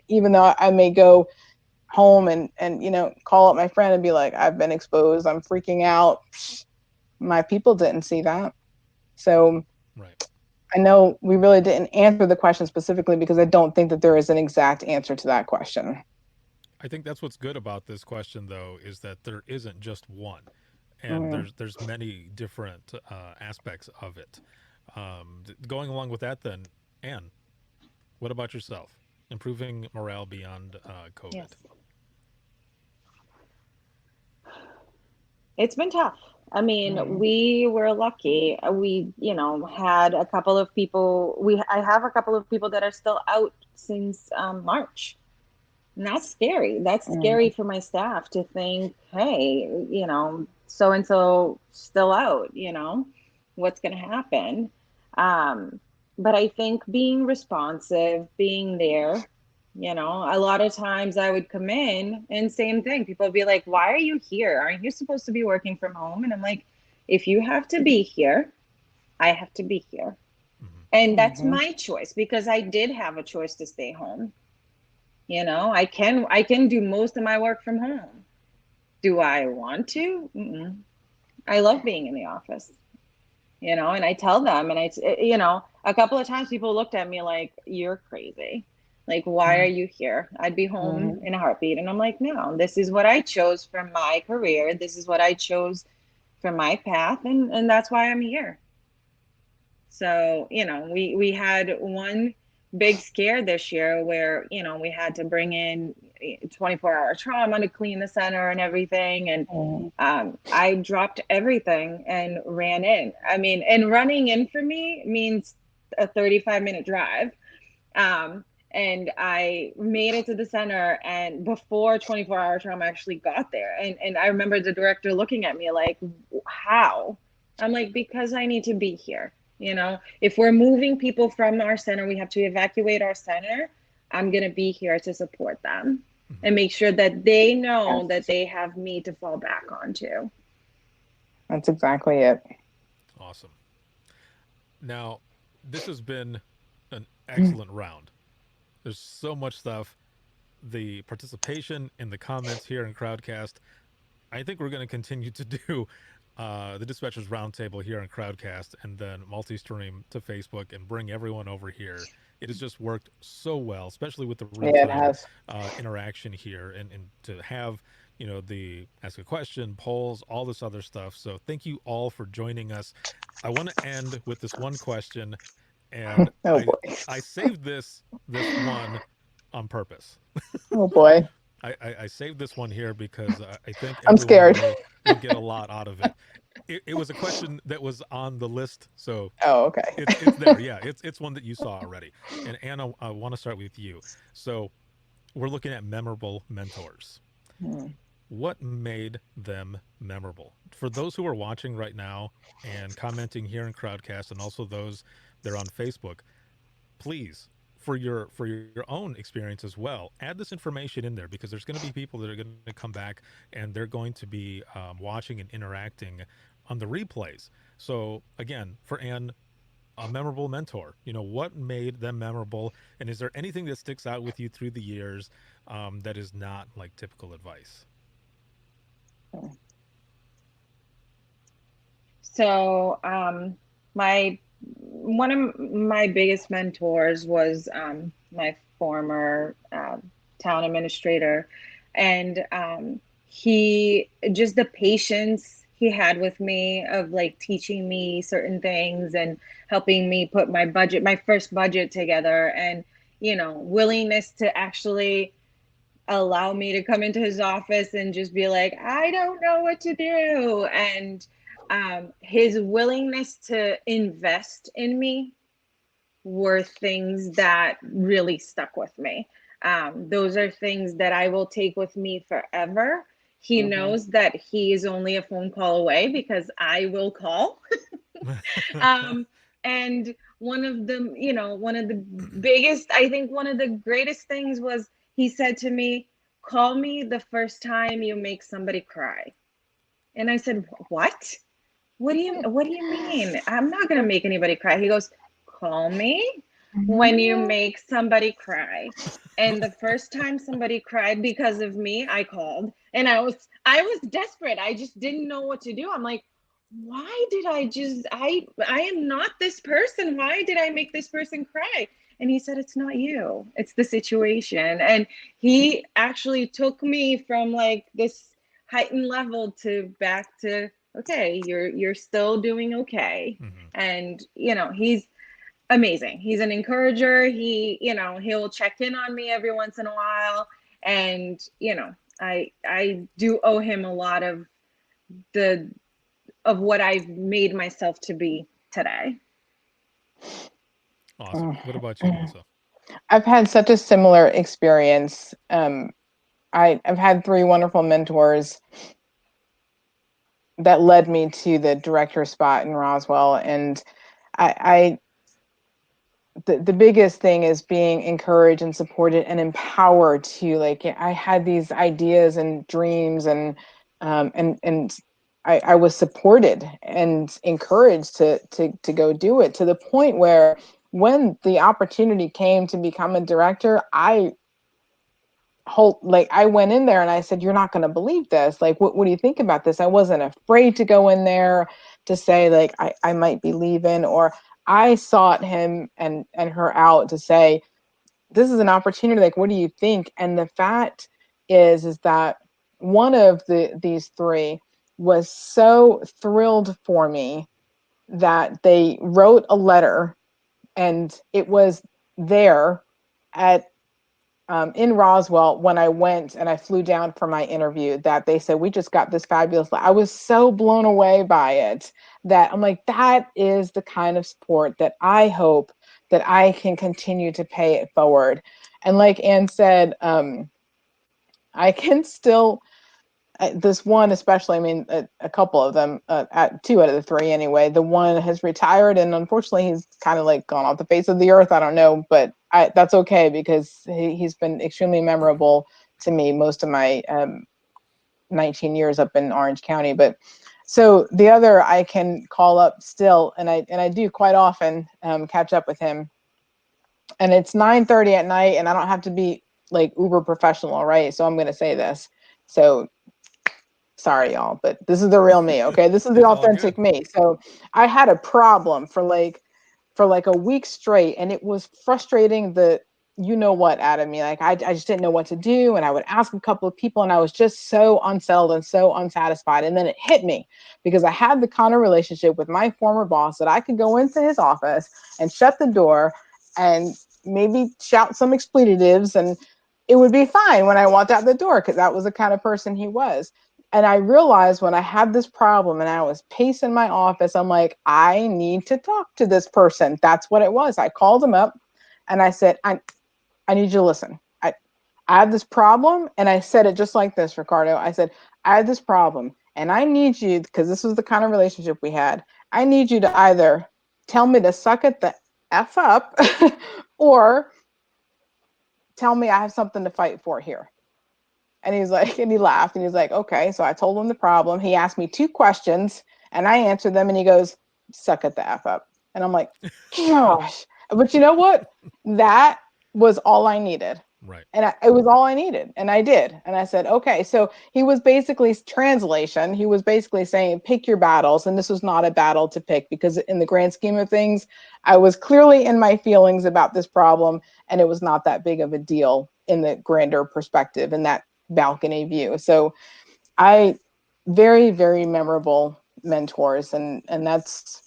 even though I may go home and call up my friend and be like, I've been exposed, I'm freaking out, my people didn't see that. So Right. I know we really didn't answer the question specifically because I don't think that there is an exact answer to that question. I think that's what's good about this question, though, is that there isn't just one, and Mm. there's many different aspects of it. Going along with that, then, Anne, what about yourself? Improving morale beyond COVID. Yes. It's been tough. I mean, Mm. we were lucky. We, had a couple of people. I have a couple of people that are still out since March. And that's scary. That's scary Mm. for my staff to think, hey, so and so still out, what's going to happen? Um, but I think being responsive, being there, a lot of times I would come in and same thing. People would be like, why are you here? Aren't you supposed to be working from home? And I'm like, if you have to be here, I have to be here. Mm-hmm. And that's Mhm. my choice because I did have a choice to stay home. I can do most of my work from home. Do I want to? Mm-mm. I love being in the office, and I tell them, and a couple of times people looked at me like, you're crazy. Like, why are you here? I'd be home Mhm. in a heartbeat. And I'm like, no, this is what I chose for my career. This is what I chose for my path. And that's why I'm here. So, we had one big scare this year where, we had to bring in 24-hour trauma to clean the center and everything. And Mhm. I dropped everything and ran in. I mean, and running in for me means a 35-minute drive. Um, and I made it to the center and before 24-hour trauma actually got there. And I remember the director looking at me like, how? I'm like, because I need to be here. If we're moving people from our center, we have to evacuate our center. I'm going to be here to support them Mm-hmm. and make sure that they know that Yes, they have me to fall back onto. that's exactly it. Awesome. Now, this has been an excellent round. There's so much stuff. The participation in the comments here in Crowdcast. I think we're going to continue to do the Dispatchers Roundtable here in Crowdcast and then multi stream to Facebook and bring everyone over here. It has just worked so well, especially with the real Yeah, it time has. interaction here and to have, the ask a question, polls, all this other stuff. So thank you all for joining us. I want to end with this one question, and Oh I boy. I saved this one on purpose. Oh boy. I saved this one here because I think I'm everyone scared. will get a lot out of it. It was a question that was on the list, so Oh, okay. it's there. Yeah, it's one that you saw already. And Anna, I want to start with you. So we're looking at memorable mentors. Hmm. What made them memorable for those who are watching right now and commenting here in Crowdcast, and also those that are on Facebook? Please, for your own experience as well, add this information in there because there's going to be people that are going to come back and they're going to be watching and interacting on the replays. So again, for Anne, a memorable mentor, what made them memorable, and is there anything that sticks out with you through the years that is not like typical advice? So, my one of my biggest mentors was my former town administrator, and he just the patience he had with me of like teaching me certain things and helping me put my first budget together, and willingness to actually allow me to come into his office and just be like, I don't know what to do. And his willingness to invest in me were things that really stuck with me. Those are things that I will take with me forever. He Hmm. knows that he is only a phone call away because I will call. um, and one of the biggest, I think one of the greatest things was he said to me, call me the first time you make somebody cry. And I said, what? What do you mean? I'm not gonna make anybody cry. He goes, call me when you make somebody cry. And the first time somebody cried because of me, I called and I was desperate. I just didn't know what to do. I'm like, why did I just I am not this person. Why did I make this person cry? And he said, it's not you, it's the situation. And he actually took me from like this heightened level to back to, okay, you're still doing okay. Hmm. And he's amazing. He's an encourager. He'll check in on me every once in a while. And I do owe him a lot the of what I've made myself to be today. Awesome. What about you, Melissa? I've had such a similar experience. I've had three wonderful mentors that led me to the director spot in Roswell, and I the biggest thing is being encouraged and supported and empowered to, like, I had these ideas and dreams, and I was supported and encouraged to go do it, to the point where when the opportunity came to become a director, I went in there and I said, you're not going to believe this. Like, what do you think about this? I wasn't afraid to go in there to say, like, I might be leaving, or I sought him and her out to say, this is an opportunity. Like, what do you think? And the fact is that one of these three was so thrilled for me that they wrote a letter, and it was there at in Roswell when I went and I flew down for my interview, that they said, we just got this fabulous. I was so blown away by it that I'm like, that is the kind of support that I hope that I can continue to pay it forward. And like Anne said, I can still, this one especially, I mean, a couple of them, two out of the three anyway. The one has retired, and unfortunately, he's kind of like gone off the face of the earth. I don't know, but that's okay, because he's been extremely memorable to me most of my 19 years up in Orange County. But so the other I can call up still, and I do quite often catch up with him, and it's 9:30 at night, and I don't have to be like uber professional, right? So I'm going to say this. So sorry y'all, but this is the real me. Okay, this is the It's all good. authentic me. So I had a problem for like a week straight, and it was frustrating the you know what out of me. Like, I just didn't know what to do, and I would ask a couple of people, and I was just so unsettled and so unsatisfied. And then it hit me, because I had the kind of relationship with my former boss that I could go into his office and shut the door and maybe shout some expletives, and it would be fine when I walked out the door, because that was the kind of person he was. And I realized when I had this problem and I was pacing my office, I'm like, I need to talk to this person. That's what it was. I called him up and I said, I need you to listen. I have this problem. And I said it just like this, Ricardo. I said, I have this problem and I need you, because this was the kind of relationship we had. I need you to either tell me to suck it the F up or tell me I have something to fight for here. And he's like, and he laughed and he's like, okay. So I told him the problem. He asked me two questions and I answered them, and he goes, suck it the F up. And I'm like, gosh. But you know what? That was all I needed. Right. And it was all I needed. And I did. And I said, okay. So he was basically, translation, he was basically saying, pick your battles. And this was not a battle to pick, because in the grand scheme of things, I was clearly in my feelings about this problem. And it was not that big of a deal in the grander perspective, in that balcony view. So I very, very memorable mentors, and that's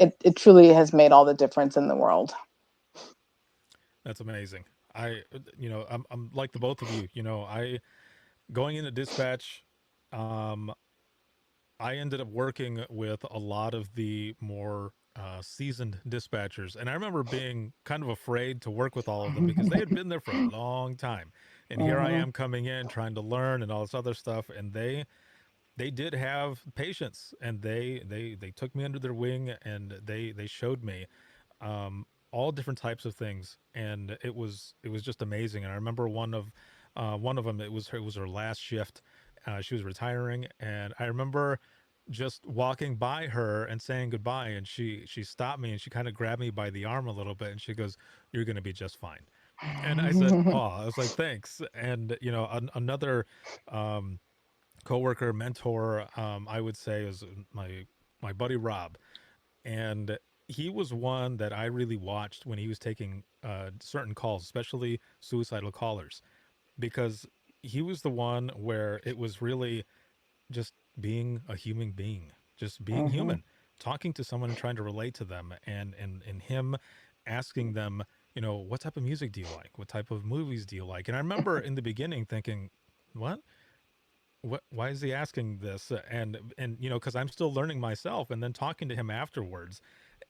it truly has made all the difference in the world. That's amazing. I'm like the both of you. I going into dispatch, um, I ended up working with a lot of the more seasoned dispatchers, and I remember being kind of afraid to work with all of them because they had been there for a long time, and here I Mhm. am coming in trying to learn and all this other stuff, and they did have patience, and they took me under their wing, and they showed me all different types of things, and it was just amazing. And I remember one of them, it was her last shift. She was retiring, and I remember just walking by her and saying goodbye, and she stopped me and she kind of grabbed me by the arm a little bit, and she goes, "You're going to be just fine." And I said, "Oh," I was like, "Thanks." And another um, coworker, mentor, I would say, is my my buddy Rob, and he was one that I really watched when he was taking certain calls, especially suicidal callers, because he was the one where it was really just being a human being, just being Hmm. human, talking to someone and trying to relate to them, and him asking them, what type of music do you like? What type of movies do you like? And I remember in the beginning thinking, what? What? Why is he asking this? And because I'm still learning myself, and then talking to him afterwards,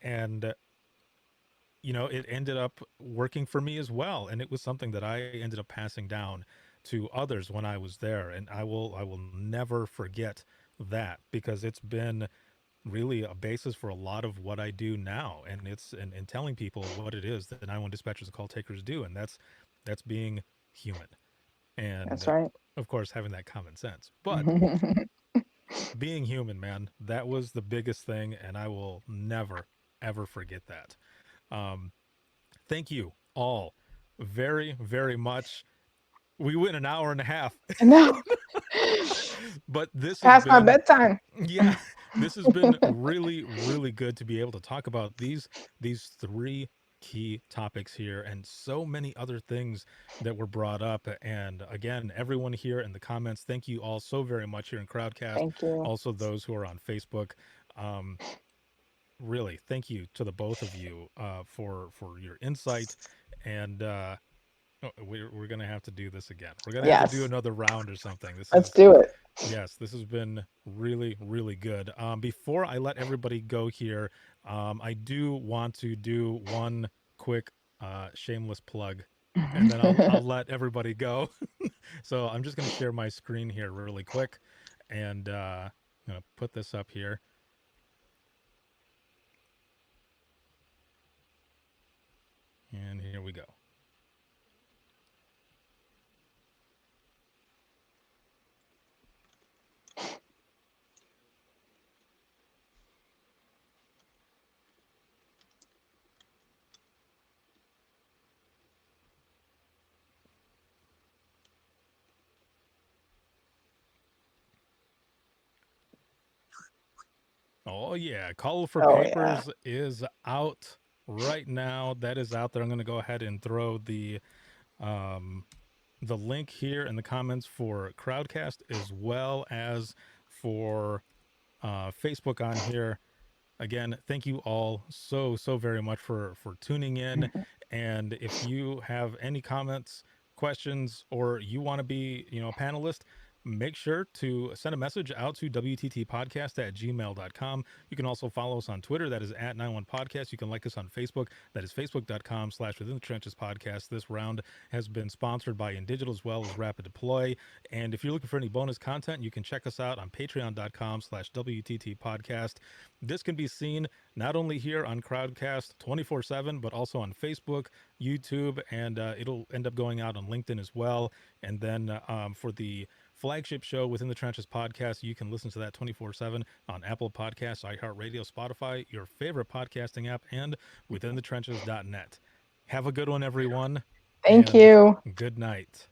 and it ended up working for me as well, and it was something that I ended up passing down to others when I was there, and I will never forget that, because it's been really a basis for a lot of what I do now, and and telling people what it is that 911 dispatchers and call takers do, and that's being human, That's and right. of course having that common sense, but being human, man, that was the biggest thing, and I will never ever forget that. um Thank you all very, very much. We went an hour and a half, No, but this has past my been, bedtime. yeah, this has been really, really good to be able to talk about these three key topics here, and so many other things that were brought up. And again, everyone here in the comments, thank you all so very much here in Crowdcast. Thank you. Also, those who are on Facebook. Um, really, thank you to the both of you for your insight, and we're gonna have to do this again. We're gonna have to do Yes, another round or something. This let's is do it. Yes, this has been really, really good. Before I let everybody go here, I do want to do one quick shameless plug, and then I'll let everybody go. So I'm just gonna share my screen here really quick, and I'm gonna put this up here, and here we go. Oh yeah, Call for Oh yeah. Papers is out right now. That is out there. I'm going to go ahead and throw um the link here in the comments for Crowdcast, as well as for Facebook on here. Again, thank you all so very much for tuning in. And if you have any comments, questions, or you want to be a panelist, make sure to send a message out to wttpodcast@gmail.com. You can also follow us on Twitter, that is at 91podcast. You can like us on Facebook, that is facebook.com/within the trenches podcast. This round has been sponsored by InDigital as well as Rapid Deploy. And if you're looking for any bonus content, you can check us out on patreon.com/wtt podcast. This can be seen not only here on Crowdcast 24/7, but also on Facebook, YouTube, and it'll end up going out on LinkedIn as well. And then for the flagship show Within the Trenches podcast, you can listen to that 24/7 on Apple Podcasts, iHeartRadio, Spotify, your favorite podcasting app, and withinthetrenches.net. Have a good one, everyone, Thank and you. good night.